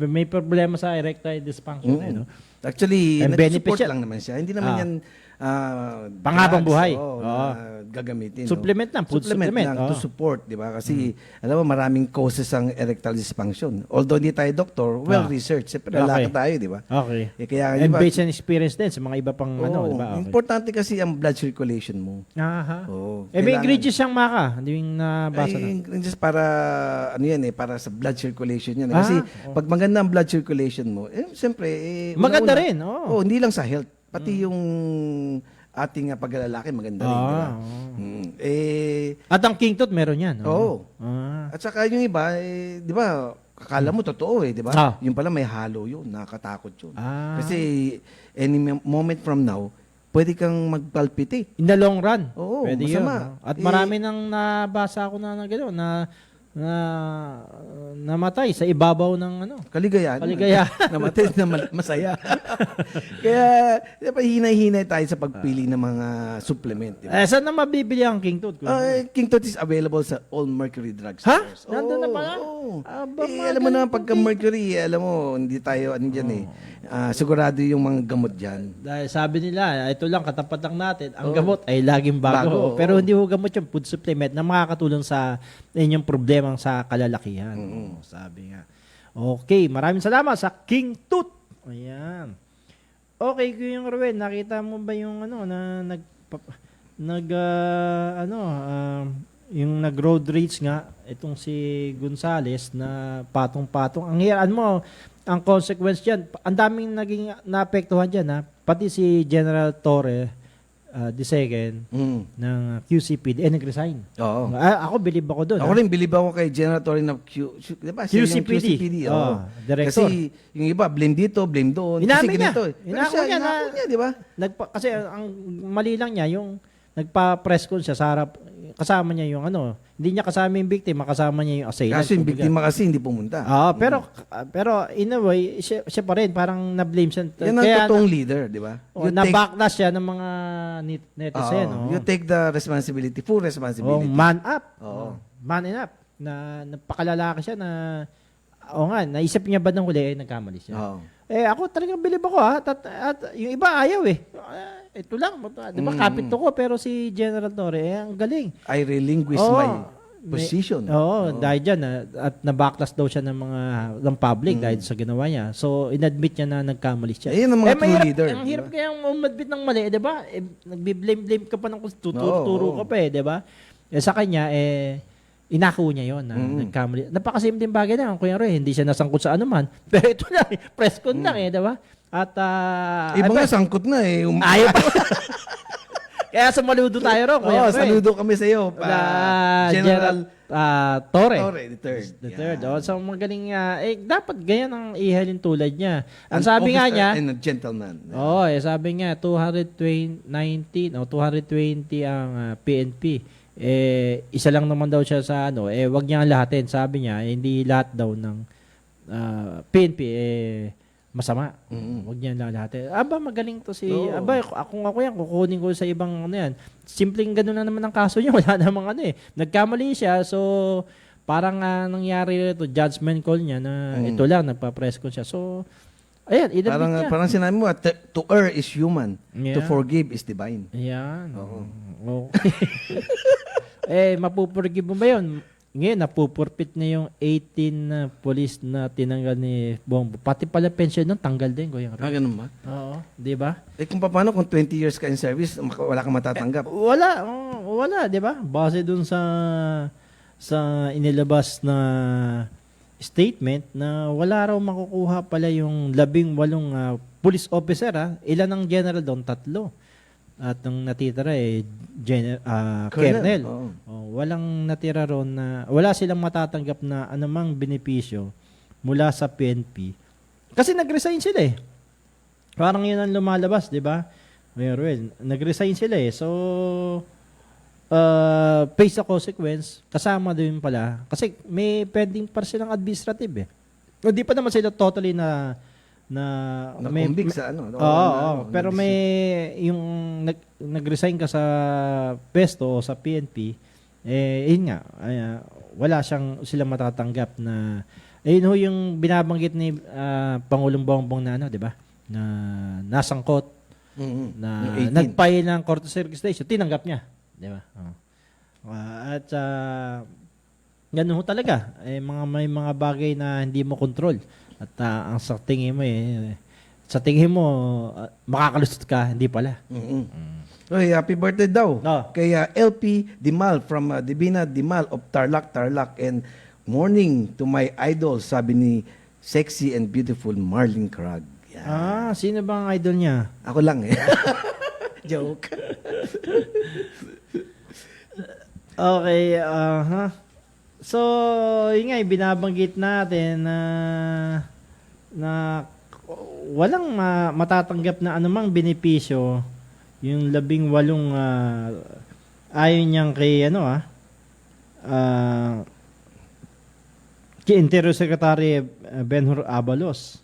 may problema sa erectile dysfunction no? Actually, And nag-support beneficial. lang naman siya. Hindi naman yan Panghabang drugs, buhay. na gagamitin. Supplement lang, food supplement. lang to support, di ba? Kasi, alam mo, maraming causes ang erectile dysfunction. Although hindi tayo doktor, well-researched. Siyempre, lalaki tayo, di ba? Okay. Kaya, And diba, based on experience din sa mga iba pang di ba? Okay. Importante kasi ang blood circulation mo. Aha. Oo, May kailangan- ingredients siyang maka. Hindi yung nabasa na. Just para, para sa blood circulation yan. Kasi, pag maganda ang blood circulation mo, siyempre, Maganda una-una- rin, oo. hindi lang sa health, pati yung ating paglalaki maganda rin, di ba? At ang King Tooth meron yan. Oo. At saka yung iba, di ba, akala mo totoo di ba? Yung pala may halo yun, nakakatakot yun. Kasi any moment from now, pwede kang mag-palpitate. In the long run. Oo, Pwede masama. yun. At marami nang nabasa ako na gano'n, na na namatay sa ibabaw ng ano. Kaligayahan. Kaligayahan. Namatay na masaya. Kaya, diba, hinay-hinay tayo sa pagpili ng mga supplement. Diba? Saan na mabibili ang King Tut? King Tut is available sa all Mercury Drug Ha? Stores. Nandun na pala? Oo. Aba, Alam mo naman, pagka Mercury, alam mo, hindi tayo, ano dyan sigurado yung mga gamot dyan. Dahil sabi nila, ito lang, katapat lang natin, ang gamot ay laging bago. Bago, Pero hindi ho gamot yung food supplement na makakatulong sa inyong problemang sa kalalakihan. Sabi nga. Okay, maraming salamat sa King Tut. Ayan. Okay, Kuyang Ruel, nakita mo ba yung ano na yung nag-road rage nga itong si Gonzales na patong-patong. Ang hiraan mo, ang consequence diyan, ang daming naging naapektuhan diyan ha. Pati si General Torre II ng QCPD nag-resign. Oo. Ako believe ako doon. Ako rin, believe ako kay General Torre ng diba? QCPD. Director. Kasi yung iba, blame dito, blame doon. Inamin kasi niya. ganito. Inako niya na, di ba? kasi ang mali lang niya, yung nagpa-press con siya sa harap, kasama niya yung ano, hindi niya kasama yung victim, kasama niya yung assailant. Kasi yung biktima kasi hindi pumunta. Pero in a way, siya pa rin, parang na-blame siya. Yan ang totoong leader, di ba? Na-backlash siya ng mga netizen. You take the responsibility, full responsibility. Man up. Man up. Na napakalalaki siya na, naisip niya ba ng huli, nagkamali siya. Ako talagang bilib ako at yung iba ayaw ito lang, di ba kapit ko pero si General Torre, ang galing. I relinquish my position. Dahil dyan, at na-backlash daw siya ng public dahil sa ginawa niya. So, inadmit niya na nagkamali siya. Ayan ang mga true leader. Ang hirap kaya umadmit ng mali, di ba? Nagbi-blame ka pa ng tuturo ka pa di ba? Sa kanya, inako niya yon na nagkamali. Napakasimpleng bagay na, Kuya Roy, hindi siya nasangkot sa anuman. Pero ito lang, press con lang di ba? At iba nga sangkot na ayaw pa. Kaya sumaludo tayo ro, Kuya Roy. Saludo kami sa iyo, General Torre. the third. So magaling dapat ganyan ang ihalin tulad niya. Ang sabi nga niya, and a gentleman. Sabi niya 220 ang PNP. Isa lang naman daw siya sa wag niya lahatin. Sabi niya, hindi lahat daw ng PNP masama. Wag niya lahatin. Magaling to si ako yan, kukunin ko sa ibang yan. Simpleng gano'n na naman ang kaso niya. Wala namang nagkamali siya. So, parang nangyari ito, judgment call niya na ito lang, nagpa-press con siya. So, ayan, idabit niya. Parang sinabi mo, to err is human. To forgive is divine. Ayan. Mapupurgive mo ba yun? Ngayon, napupurpit na yung 18 na police na tinanggal ni Bongbong. Pati pala pension nun, tanggal din. Ganun ba? Oo, di ba? Kung paano kung 20 years ka in service, wala kang matatanggap? Wala, di ba? Base dun sa inilabas na statement na wala raw makukuha pala yung 18 police officer. Ilan ang general doon? 3. At ang natitira Colonel. Walang natira ron na wala silang matatanggap na anumang benepisyo mula sa PNP. Kasi nag-resign sila Parang yun ang lumalabas, di ba? Nag-resign sila So, face the consequence, kasama din pala. Kasi may pending pa silang administrative Hindi pa naman sila totally na convict sa pero may yung nag-resign ka sa pesto o sa PNP yun nga wala silang matatanggap na yun yung binabanggit ni Pangulong Bongbong na di ba na nasangkot na nag-file ng court of circumstantial tinanggap niya di ba at ganun talaga may mga bagay na hindi mo control. At ang sa tingin mo, makakalusot ka, hindi pala. Happy birthday daw. Kay LP Dimal from Divina Dimal of Tarlac. And morning to my idol, sabi ni sexy and beautiful Marlene Crag. Sino ba ang idol niya? Ako lang Joke. Okay, So, yun nga, binabanggit natin na walang matatanggap na anumang benepisyo yung 18 ayon niyang kay kay Interior Secretary Benhur Abalos.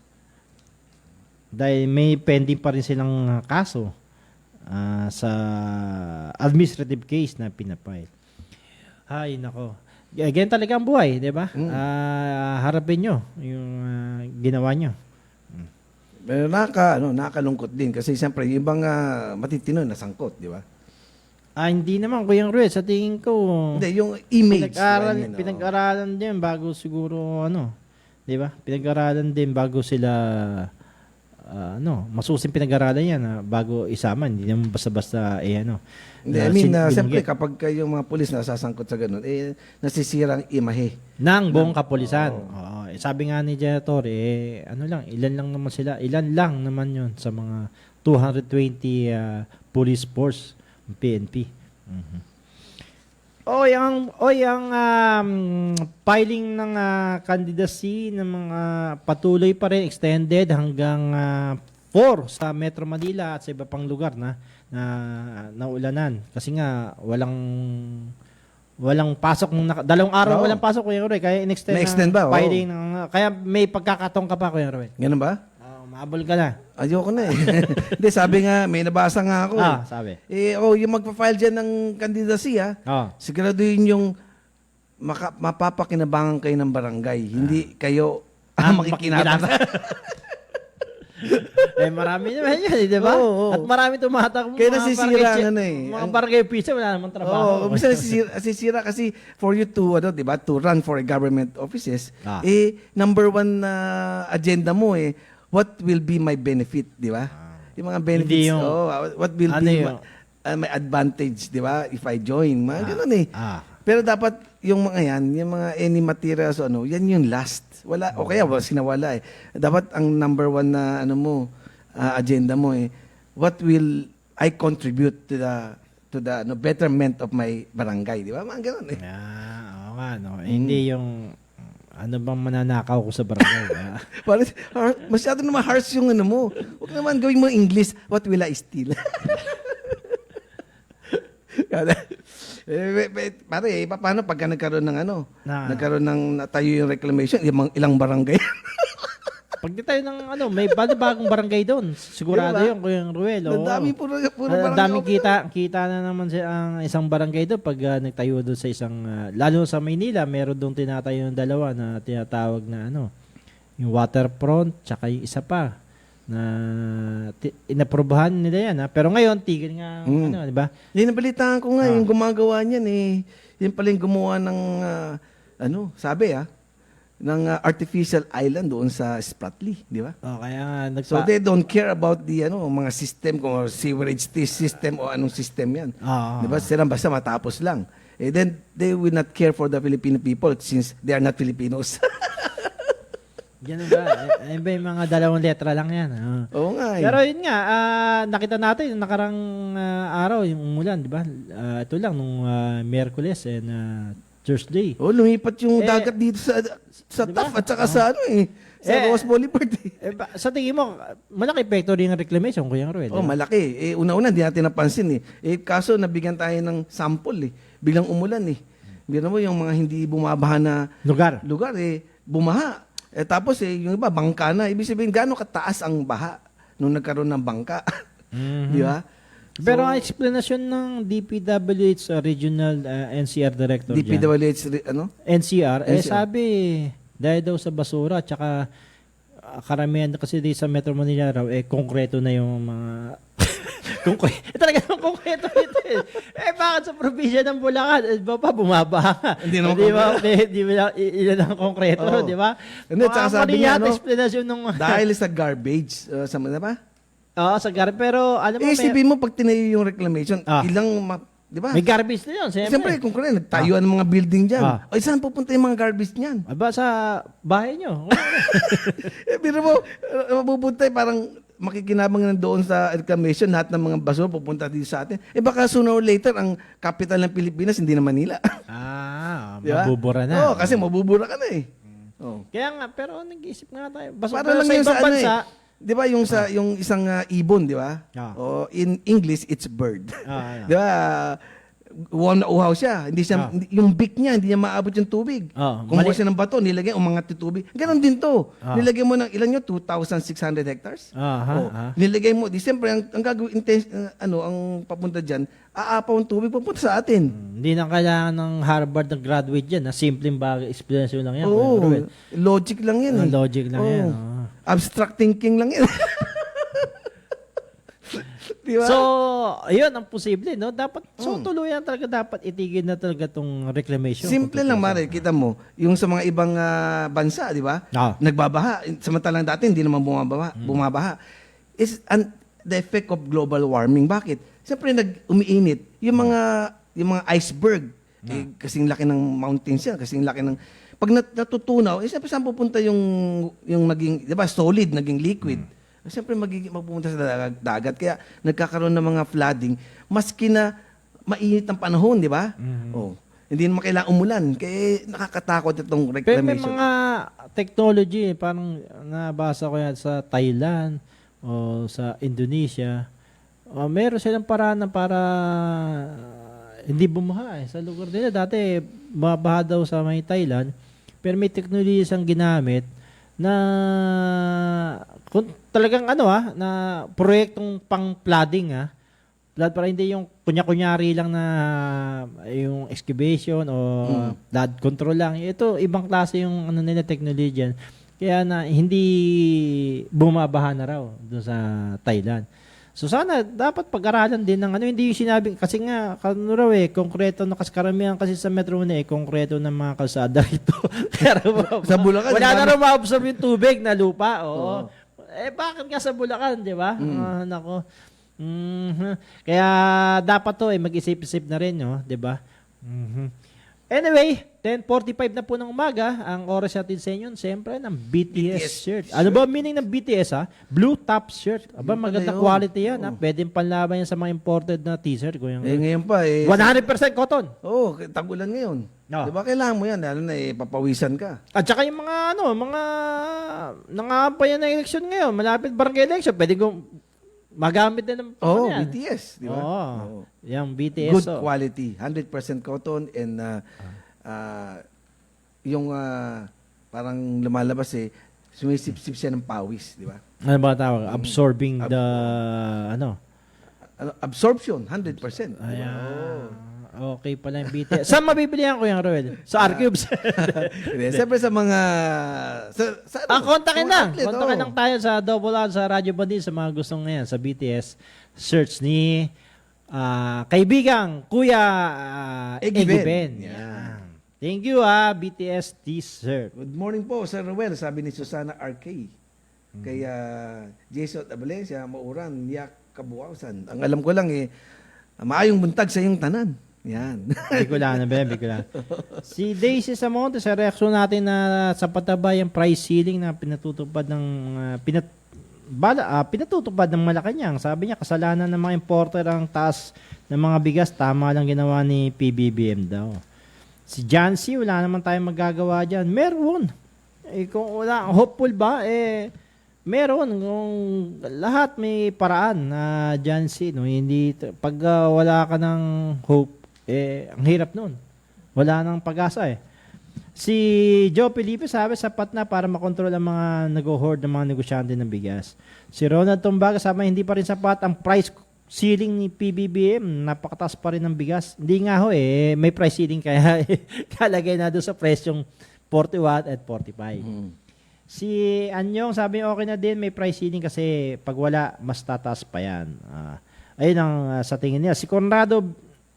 Dahil may pending pa rin silang kaso sa administrative case na pinapile. Ay, nako. Again talaga ang buhay, di ba? Harapin nyo yung ginawa nyo. Pero nakakalungkot din kasi siyempre yung ibang matitino nasangkot, di ba? Hindi naman, Kuya Ruel. Sa tingin ko, Hindi, yung image. pinag-aralan din bago siguro, di ba? Pinag-aralan din bago sila, masusing pinag-aralan yan bago isama. Hindi naman basta-basta, Hindi, siyempre kapag yung mga pulis nasasangkot sa ganun, nasisira ang imahe. Nang buong kapulisan. Oo. Sabi nga ni Janitor, ilan lang naman yun sa mga 220 police force, PNP. Yung filing ng candidacy ng mga patuloy pa rin, extended hanggang 4 sa Metro Manila at sa iba pang lugar na naulanan. Kasi nga, walang pasok dalawang araw walang pasok, Kuya Roy, kaya in-extend ba? Filing kaya may pagkakataon ka pa, Kuya Roy. Ganun ba? Mahabol ka na. Ayoko na Hindi, sabi nga, may nabasa nga ako. Sabi. Yung magpa-file dyan ng candidacy, siguraduhin yung mapapakinabangan kayo ng barangay. Hindi kayo makikinabang. Marami naman yan, di ba? Oo. At marami tumatakbo. Kaya nasisira mga barangay officer, wala namang trabaho. Bisa nasisira kasi for you to, diba, to run for a government offices, number one na agenda mo what will be my benefit, di ba? Yung mga benefits, what will be my advantage, di ba? If I join, mga ganun Pero dapat yung mga yan, yung mga any materials, yan yung last. Wala, o kaya sinawala Dapat ang number one na agenda mo what will I contribute to the betterment of my barangay, di ba? Mga ganun Oo nga, Hindi yung ano bang mananakaw ko sa barangay. Parang masyado naman harsh yung mo. Huwag naman gawin mo English, what will I steal? Pare, paano pagka nagkaroon ng nagkaroon ng natayo yung reclamation, ilang barangay? Pag di tayo ng may bagong barangay doon, sigurado yun, Kuya Ruel. Ang dami puro barangay. Daming kita na naman ang isang barangay doon pag nagtayo doon sa isang, lalo sa Maynila, meron doon tinatayo ng dalawa na tinatawag na yung waterfront, tsaka yung isa pa na inaprobahan nila yan. Pero ngayon, tigil nga, di ba? Nabalitaan ko nga, yung gumagawa niyan yun pala yung gumawa ng, sabi ng artificial island doon sa Spratly, di ba? Kaya so they don't care about the mga system kung sewerage system o anong system yan. Di ba? Sila basta matapos lang. Then they will not care for the Filipino people since they are not Filipinos. Ganun ba? Yung mga 2 letra lang yan. Oo nga. Pero yun nga, nakita natin yung nakarang araw, yung umulan, di ba? Ito lang, nung Miyerkules and Thursday. Lumipat yung dagat dito sa diba? TAF at saka sa sa Ross Boulevard. Sa tingin mo, malaki epekto rin ang reclamation, Kuya Ruel. Malaki. Una-una, hindi natin napansin kaso nabigyan tayo ng sample Biglang umulan Bigyan mo yung mga hindi bumabaha na lugar bumaha. Tapos yung iba, bangka na. Ibig sabihin, gaano kataas ang baha nung nagkaroon ng bangka. Di ba? Pero ang explanation ng DPWH Regional NCR Director DPWH, NCR, sabi, dahil daw sa basura, tsaka karamihan kasi sa Metro Manila raw, konkreto na yung mga... talaga yung konkreto nito bakit sa probinsya ng Bulacan, bumaba Hindi naman ilan ang konkreto, di ba? Tsaka sabi niya, explanation nung... dahil sa garbage, ba? Sa garbage, pero alam mo... Isipin mo, pag tinayo yung reclamation, di ba? May garbage na yun, siyempre. Kung kaya, nagtayuan ng mga building dyan. Saan pupunta yung mga garbage niyan? Sa bahay nyo. Pero mo, mapupunta parang makikinabang na doon sa reclamation, lahat ng mga basura pupunta dito sa atin. Baka sooner or later, ang capital ng Pilipinas, hindi na Manila. Diba? Mabubura na. Kasi mabubura ka na Kaya nga, pero nag-iisip nga tayo. Para lang yun sa bansa, di ba yung isang ibon, di ba? In English, it's bird. Di ba? uhaw na uhaw siya. Hindi siya, yung beak niya, hindi niya maabot yung tubig. Kumuha siya ng bato, nilagay, umangat yung tubig. Ganon din to. Nilagay mo ng, ilan nyo? 2,600 hectares? Nilagay mo, di siyempre, ang gagawin, ang papunta dyan, aapaw ang tubig, papunta sa atin. Hindi na kailangan ng Harvard na graduate dyan. Simpleng bagay, explanation lang yan. Oo, logic lang yan. Logic lang yan. Abstract thinking lang yan. Diba? So, ayun ang posible, no? Dapat, tuluyan talaga dapat itigil na talaga tong reclamation. Simple lang, Mare. Kita mo, yung sa mga ibang bansa, di ba? Nagbabaha. Samantalang dati, hindi naman bumabaha. Is the effect of global warming. Bakit? Siyempre, umiinit. Yung mga iceberg, kasing laki ng mountains yan, kasing laki ng... Pag natutunaw, siyempre, saan pupunta yung naging, di ba, solid, naging liquid. Siyempre magpupunta sa dagat. Kaya nagkakaroon ng mga flooding. Maski na mainit ang panahon, di ba? Hindi naman kailangan umulan. Kaya nakakatakot itong reclamation. Pero may mga technology, parang nabasa ko yan sa Thailand o sa Indonesia. Meron silang paraan para hindi bumaha sa lugar nila. Dati, bumabaha daw sa may Thailand. Pero may technology siyang ginamit na kung talagang na proyektong pang-flooding flood para hindi yung kunya-kunyari lang na yung excavation o flood control lang. Ito ibang klase yung nila technology dyan. Kaya na hindi bumabaha na raw doon sa Thailand. So sana dapat pag-aralan din ng hindi yung sinabi kasi nga konkreto na kasi karamihan kasi sa Metro Manila konkreto ng mga kalsada rito. Sa Bulacan wala na raw ma-absorb yung tubig na lupa. Bakit nga sa Bulacan, di ba? Nako. Kaya dapat to mag-isip-isip na rin, di ba? Anyway, 10:45 na po ng umaga, ang oras natin sa inyo, siyempre, ng BTS shirt. Ano ba meaning ng BTS, Blue top shirt. Aba, maganda quality yan, Pwede panlaban yan sa mga imported na t-shirt. Ngayon pa, 100% cotton. Tagulan ngayon. Diba kailangan mo yan, lalo na papawisan ka. At saka yung mga, mga nangapayan na eleksyon ngayon, malapit barangay election, pwede magamit din ng yan. BTS, di ba? Yung BTS. Good quality, 100% cotton and yung parang lumalabas sumisip-sip siya ng pawis, di ba? Ano ba tawag? Absorbing the, absorption, 100%. Okay pala yung BTS. Saan mabibilihan ko yung Roel? Sa R-Cubes. Siyempre sa mga... kontakin lang. Kontakin lang tayo sa Double R sa Radyo Bandit sa mga gustong ngayon sa BTS. Search ni kaibigang Kuya Eggy Ben. Thank you BTS T-shirt. Good morning po, Sir Ruel. Sabi ni Susana RK. Kaya Jason Abalencia, Mauran, Yak Kabuwasan. Ang alam ko lang maayong buntag sa iyong tanan. Yan. Bicolano, Bicolano. Si Daisy Samonte, sa reaksyon natin na sa pataba yung price ceiling na pinatutupad ng pinatutupad ng Malacanang. Sabi niya, kasalanan ng mga importer ang taas ng mga bigas. Tama lang ginawa ni PBBM daw. Si Jancy, wala naman tayong magagawa dyan. Meron. Kung wala, hopeful ba? Meron. Kung lahat may paraan na Jancy. Hindi, pag wala ka ng hope, ang hirap nun. Wala nang pag-asa Si Joe Felipe sabi, sapat na para makontrol ang mga nag-hoard ng mga negosyante ng bigas. Si Ronald Tumbaga sabi, hindi pa rin sapat ang price ceiling ni PBBM. Napakataas pa rin ng bigas. Hindi nga may price ceiling kaya kalagay na doon sa presyong 41 at 45. Si Anyong sabi, okay na din, may price ceiling kasi pag wala, mas tataas pa yan. Ayun ang sa tingin niya. Si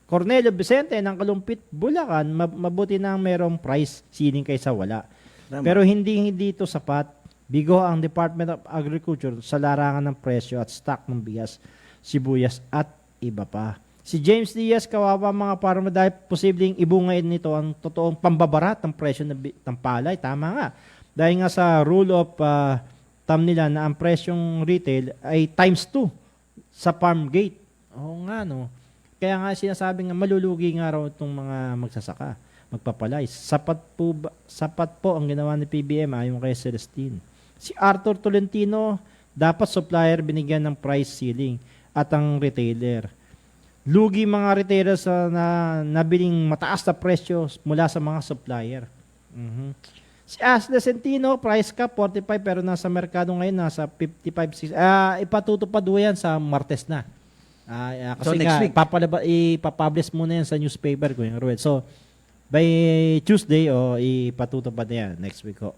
Cornelio Vicente ng Kalumpit, Bulacan, mabuti na merong price ceiling kaysa wala. Pero hindi ito sapat. Bigo ang Department of Agriculture sa larangan ng presyo at stock ng bigas, sibuyas at iba pa. Si James Diaz, kawawa mga farmer dahil posibleng ibungayin nito ang totoong pambabarat ng presyo ng palay. Tama nga. Dahil nga sa rule of thumb nila na ang presyong retail ay times 2 sa farm gate. Oo nga, Kaya nga sinasabi nga malulugi nga raw itong mga magsasaka, magpapalay. Sapat po ang ginawa ni PBM ayon kay Celestine. Si Arthur Tolentino, dapat supplier binigyan ng price ceiling at ang retailer. lugi mga retailers na nabiling mataas na presyo mula sa mga supplier. Si Asda Centino, price cap 45 pero nasa merkado ngayon nasa 55. Ipatutupad ho yan sa Martes na. Kasi So, next week? ipapublish muna yan sa newspaper ko yung Ruel. So, by Tuesday, ipatutupad na yan next week ho.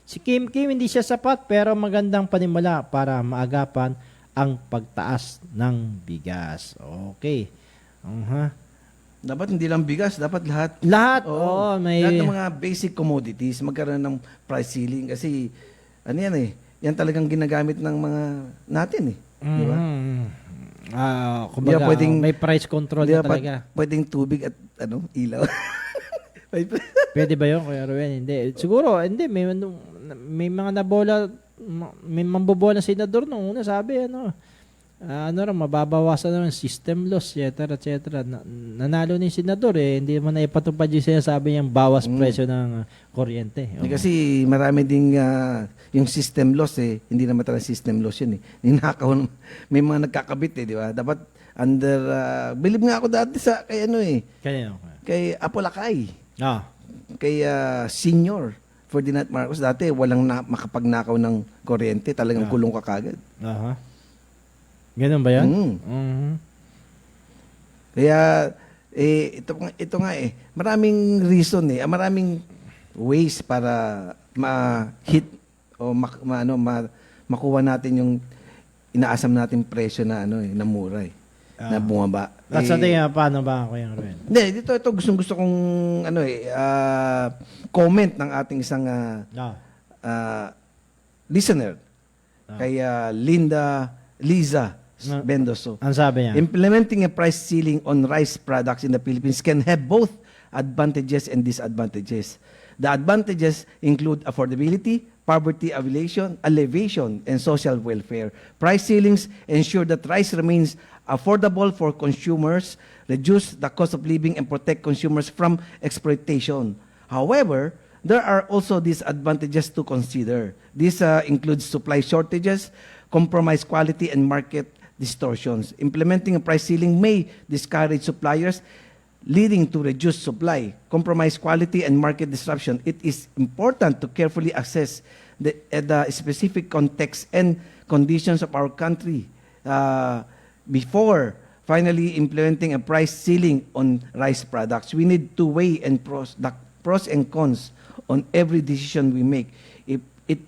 Si Kim hindi siya sapat pero magandang panimula para maagapan ang pagtaas ng bigas. Okay. Dapat hindi lang bigas, dapat lahat. Lahat. Oo. May... Lahat ng mga basic commodities, magkaroon ng price ceiling. Kasi, ano yan eh, yan talagang ginagamit ng mga natin eh. Di ba? Kumbaga, pwedeng- may price control Di na ba, talaga. pwedeng tubig at ilaw. Pwede ba yun, Kuya Ruel? Hindi. Siguro, hindi. May mga nabola, may mambobola na senador nung una, sabi, mababawasan naman system loss, etc. Nanalo ni senador hindi mo na ipatupad yung sinasabi niyang bawas presyo ng kuryente. Kasi marami ding yung system loss hindi naman talaga system loss yun eh. Ninakaw, may mga nagkakabit di ba? Dapat under, believe nga ako dati kay Apolacay. Kay Senior Ferdinand Marcos, dati walang makapagnakaw ng kuryente, talagang kulong ka kagad. Ganun ba yan? Kaya, ito nga maraming reason maraming ways para ma-hit o makuha natin yung inaasam natin presyo na na mura na bumaba. At sa tingin, paano ba ako yung Ruel? Hindi, ito gusto kong comment ng ating isang listener kay Liza Bendoso. Ang sabi niya? Implementing a price ceiling on rice products in the Philippines can have both advantages and disadvantages. The advantages include affordability, poverty alleviation, and social welfare. Price ceilings ensure that rice remains affordable for consumers, reduce the cost of living, and protect consumers from exploitation. However, there are also disadvantages to consider. This includes supply shortages, compromised quality, and market distortions. Implementing a price ceiling may discourage suppliers, leading to reduced supply, compromised quality, and market disruption. It is important to carefully assess the specific context and conditions of our country before finally implementing a price ceiling on rice products. We need to weigh the pros and cons on every decision we make if it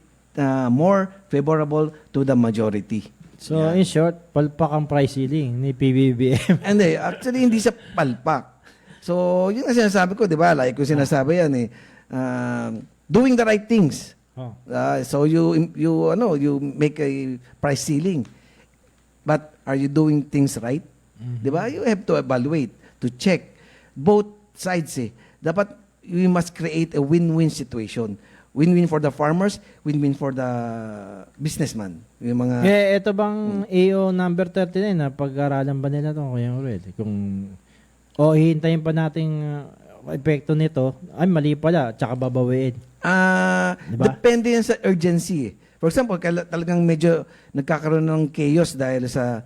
more favorable to the majority. So, in short, palpak ang price ceiling ni PBBM. Hindi, actually hindi siya palpak. So, yun ang sinasabi ko, di ba? Like ko sinasabi yan doing the right things. So you make a price ceiling. But are you doing things right? Di ba? You have to evaluate, to check both sides Dapat we must create a win-win situation. Win-win for the farmers, win-win for the businessman. Yung mga ito bang AO number 39 na pag-aralan ba nila ito, Kuya Ruel? Kung hihintayin pa nating epekto nito, ay mali pala, tsaka babawiin. Diba? Depende yan sa urgency. For example, talagang medyo nagkakaroon ng chaos dahil sa,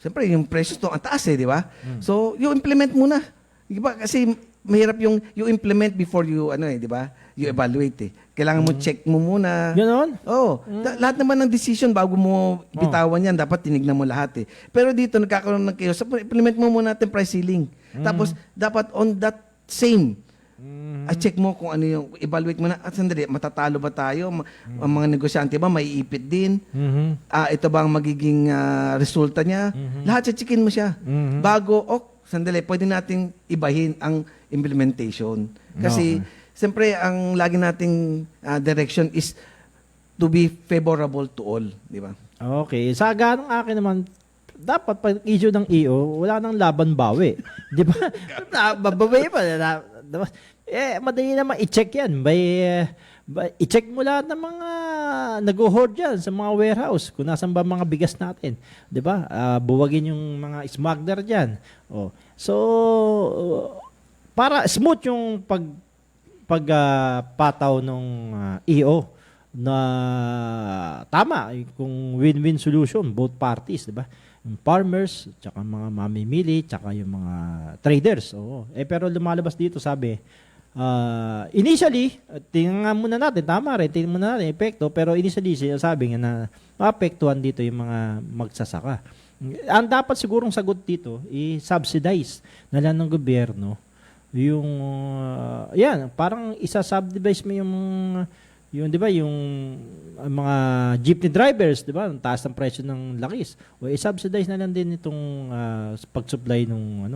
siyempre, yung presyo to ang taas di ba? So, you implement muna. Di ba? Kasi mahirap yung you implement before you, di ba? You evaluate Kailangan mo check mo muna. Ganon? Lahat naman ng decision bago mo bitawan yan, dapat tinignan mo lahat Pero dito, nagkakaroon ng chaos. Implement mo muna natin price ceiling. Tapos, dapat on that same, check mo kung ano yung, evaluate mo na, sandali, matatalo ba tayo? Ang mga negosyante ba, maiipit din? Ito ba ang magiging resulta niya? Lahat checkin mo siya. Bago, sandali, pwede nating ibahin ang implementation. Kasi, siyempre, ang lagi nating direction is to be favorable to all, di ba? Okay. Sa ganong akin naman, dapat pag issue ng EO, wala nang laban bawi. Di ba? Babawi pa. Madali naman i-check yan. I-check mo lahat ng mga nag-hoard dyan sa mga warehouse kung nasan ba mga bigas natin. Di ba? Buwagin yung mga smuggler dyan. So, para smooth yung pagpataw ng EO na tama kung win-win solution both parties, 'di ba? yung farmers, tsaka mga mamimili, tsaka yung mga traders. Oo. Pero lumalabas dito, sabi, initially, tingnan muna natin, tama rin, tingnan muna natin epekto, pero initially, sabi nga na maapektuhan dito yung mga magsasaka. Ang dapat sigurong sagot dito, i-subsidize na lang ng gobyerno yung, yan, parang isa-subsidize mo yung 'di ba yung mga jeepney drivers, 'di ba? Ang taas ng presyo ng lakis. O i-subsidize na lang din itong pag-supply ng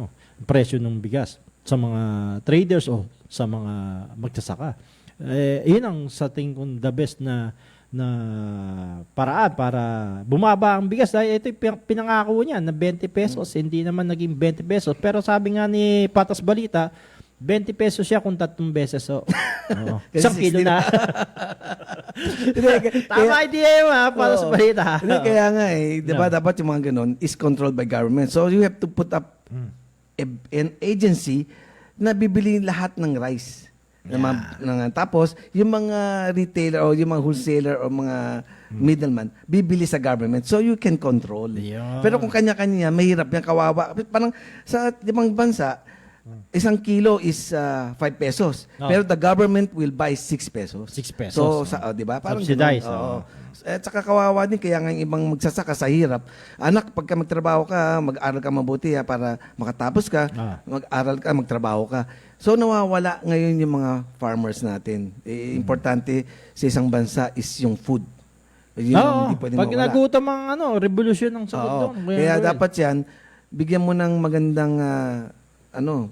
presyo ng bigas sa mga traders o sa mga magsasaka. Yun ang sa tingin ko the best na paraan para bumaba ang bigas. Dahil ito yung pinangako niya na 20 pesos, hindi naman naging 20 pesos. Pero sabi nga ni Patas Balita, 20 pesos siya kung 3 beses. So, isang kilo na. Tama idea mo, Patas Balita. Hindi, kaya nga diba, dapat yung mga ganun is controlled by government. So you have to put up an agency na bibili lahat ng rice. Tapos, yung mga retailer o yung mga wholesaler o mga middleman, bibili sa government. So, you can control. Pero kung kanya-kanya, mahirap yan, kawawa. Parang sa ibang bansa, isang kilo is 5 pesos. Pero the government will buy 6 pesos. 6 pesos. So, di ba? Parang subsidize. At saka kawawa din, kaya nga yung ibang magsasaka sa hirap. Anak, pagka magtrabaho ka, mag-aral ka mabuti para makatapos ka, mag-aral ka, magtrabaho ka. So nawawala ngayon yung mga farmers natin. Importante sa isang bansa is yung food. Yun hindi pwedeng pag mawala. nagutom ang revolusyon ng sagot doon. Kaya dapat yan, bigyan mo ng magandang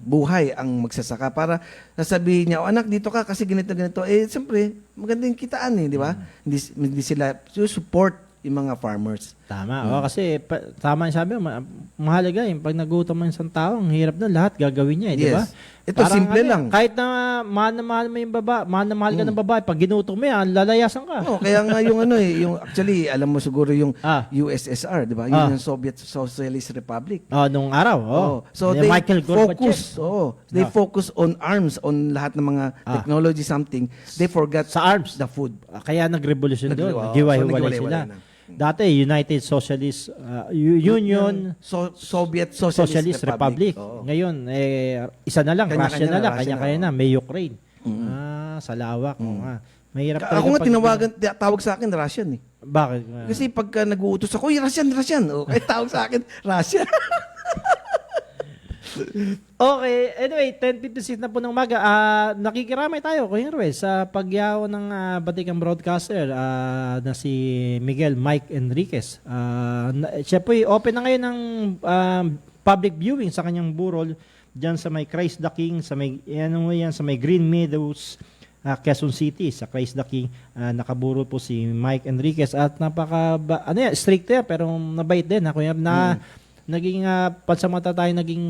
buhay ang magsasaka para sasabihin niya, anak, dito ka kasi ganito. Siyempre, magandang kitaan di ba? Hindi sila support yung mga farmers. Tama. Kasi tama yung sabi mo, mahalaga pag nagutom ang isang tao, ang hirap na lahat gagawin niya, di ba? Ito, parang simple lang. Kahit na mahal na mahal mo yung babae, mahal na mahal ka ng babae, pag ginutom mo yan, lalayasan ka. Kaya nga yung yung actually, alam mo siguro yung USSR, di ba? Yun yung Soviet Socialist Republic. Nung araw. So they they focus on arms, on lahat ng mga technology something. They forgot sa arms, the food. Kaya nagrevolusyon doon. Naghiwa-hiwalay sila. Dati, United Socialist Union, Soviet Socialist Republic. Ngayon, isa na lang, Russia na lang, kanya-kanya na, may Ukraine. Sa lawak. Mahirap Ako nga tawag sa akin Russian . Bakit? Kasi pagka nag-uutos ako, Russian. Kaya tawag sa akin, Russian. Okay, anyway, 10:56 na po ng umaga. Nakikiramay tayo, Kuya Ruel, sa pagyaw ng batikang broadcaster na si Miguel Mike Enriquez. Siya po open na ngayon ng public viewing sa kanyang burol diyan sa may Christ the King, sa may sa may Green Meadows, Quezon City, sa Christ the King. Nakaburo po si Mike Enriquez at strict yan, pero nabait din, Kuya, naging pansamanta tayo naging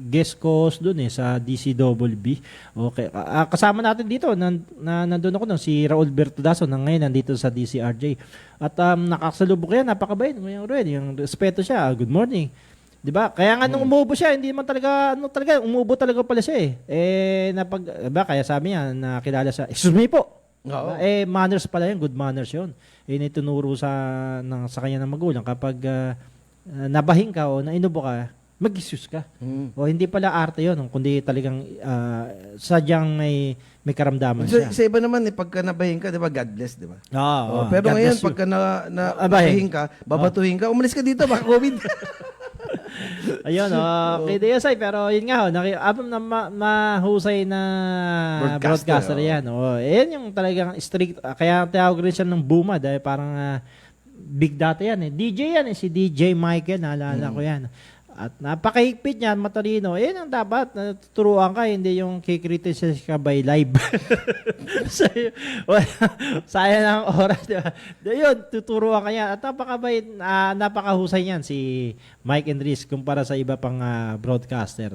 guest host doon sa DCWB. Okay. Kasama natin dito nandun ako si Raul Bertudaso na ngayon nandito sa DCRJ. At nakasalubok yan, napakabait. Yung respeto siya. Good morning. 'Di ba? Kaya nga nung umubo siya, hindi man talaga umubo talaga pala siya . Diba? Kaya sabi niya nakilala sa excuse me po. Manners pala yun, good manners yun. Itinuro sa kanya ng magulang kapag nabahing ka o nainubo ka, mag-excuse ka. O hindi pala arte yun, kundi talagang sadyang may karamdaman siya. Sa iba naman, pagka nabahing ka, di ba, God bless, di ba? Pero God ngayon, bless you. pagka nabahing ka, babatuhin ka, umalis ka dito, baka COVID. Ayun, kay DSI, pero yun nga, mahusay na broadcaster yan. Yan yung talagang strict, kaya tawag rin siya ng Buma, dahil parang big data yan . DJ yan si DJ Michael, naalala ko yan. At napakahigpit niyan, matalino. Yan ang dapat, turuan ka, hindi yung kikriticize ka by live. Sayang ang oras, di ba? Yun, tuturuan ka yan. At napakahusay niyan si Mike Enriquez kumpara sa iba pang broadcaster.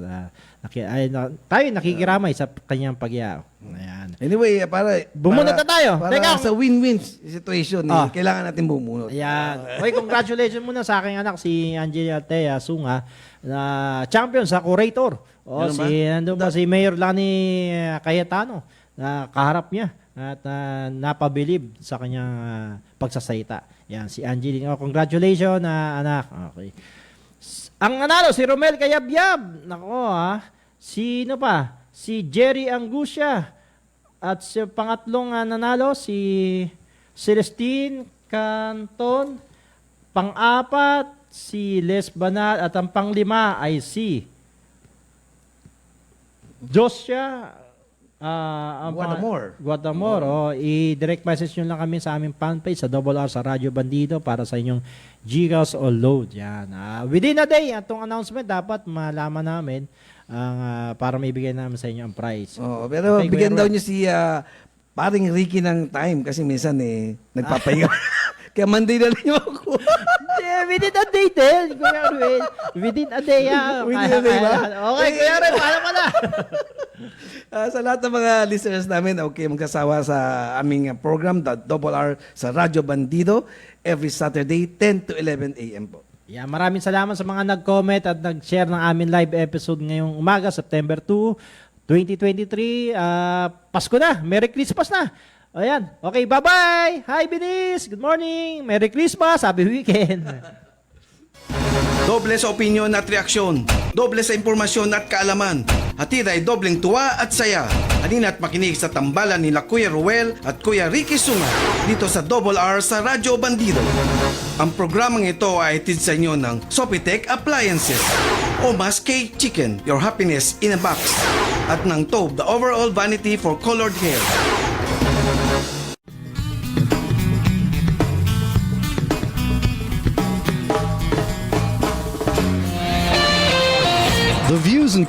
Tayo nakikiramay sa kanyang pagyaw. Ayan. Anyway, bumunot na tayo. Para sa win-win situation, kailangan natin bumunot. Ayan. Okay, congratulations muna sa aking anak, si Angelia Thea Sunga, na champion sa Curator. Nandun ba si Mayor Lani Cayetano, na kaharap niya at napabilib sa kanyang pagsasalita. Yan, si Angelia. Congratulations, anak. Okay. Ang nanalo, si Romel Kayabyab. Nako Sino pa? Si Jerry Angusya. At si pangatlong nanalo, si Celestine Canton. Pang-apat, si Les Banal. At ang panglima ay si Josia Guadamor. I-direct message nyo lang kami sa aming fanpage sa R sa Radyo Bandido para sa inyong gigas o load. Yan. Within a day, itong announcement dapat malaman namin para may bigay namin sa inyo ang prize. Oh, pero Okay, bigyan Kuya daw Ruel. niyo si paring Ricky ng time kasi minsan nagpapahinga. Kaya Monday na rin ako. Within a day din, Kuya Ruel. Within a day, Within a day ba? Okay, Kuya Ruel, paano pala? Sa lahat ng mga listeners namin, okay, magsasawa sa aming program, the R sa Radyo Bandido, every Saturday, 10 to 11 a.m. po. Yeah, maraming salamat sa mga nag-comment at nag-share ng aming live episode ngayong umaga, September 2, 2023. Pasko na. Merry Christmas na. Ayan. Okay, bye-bye. Hi, Binis. Good morning. Merry Christmas. Happy weekend. Doble sa opinyon at reaksyon. Doble sa impormasyon at kaalaman. Hatid ay dobleng tuwa at saya. Halina't makinig sa tambalan nila Kuya Ruel at Kuya Ricky Sunga dito sa R sa Radyo Bandido. Ang programang ito ay hatid sa inyo ng Sopitech Appliances, Omas Cake Chicken, your happiness in a box, at ng Tobe, the overall vanity for colored hair. The views and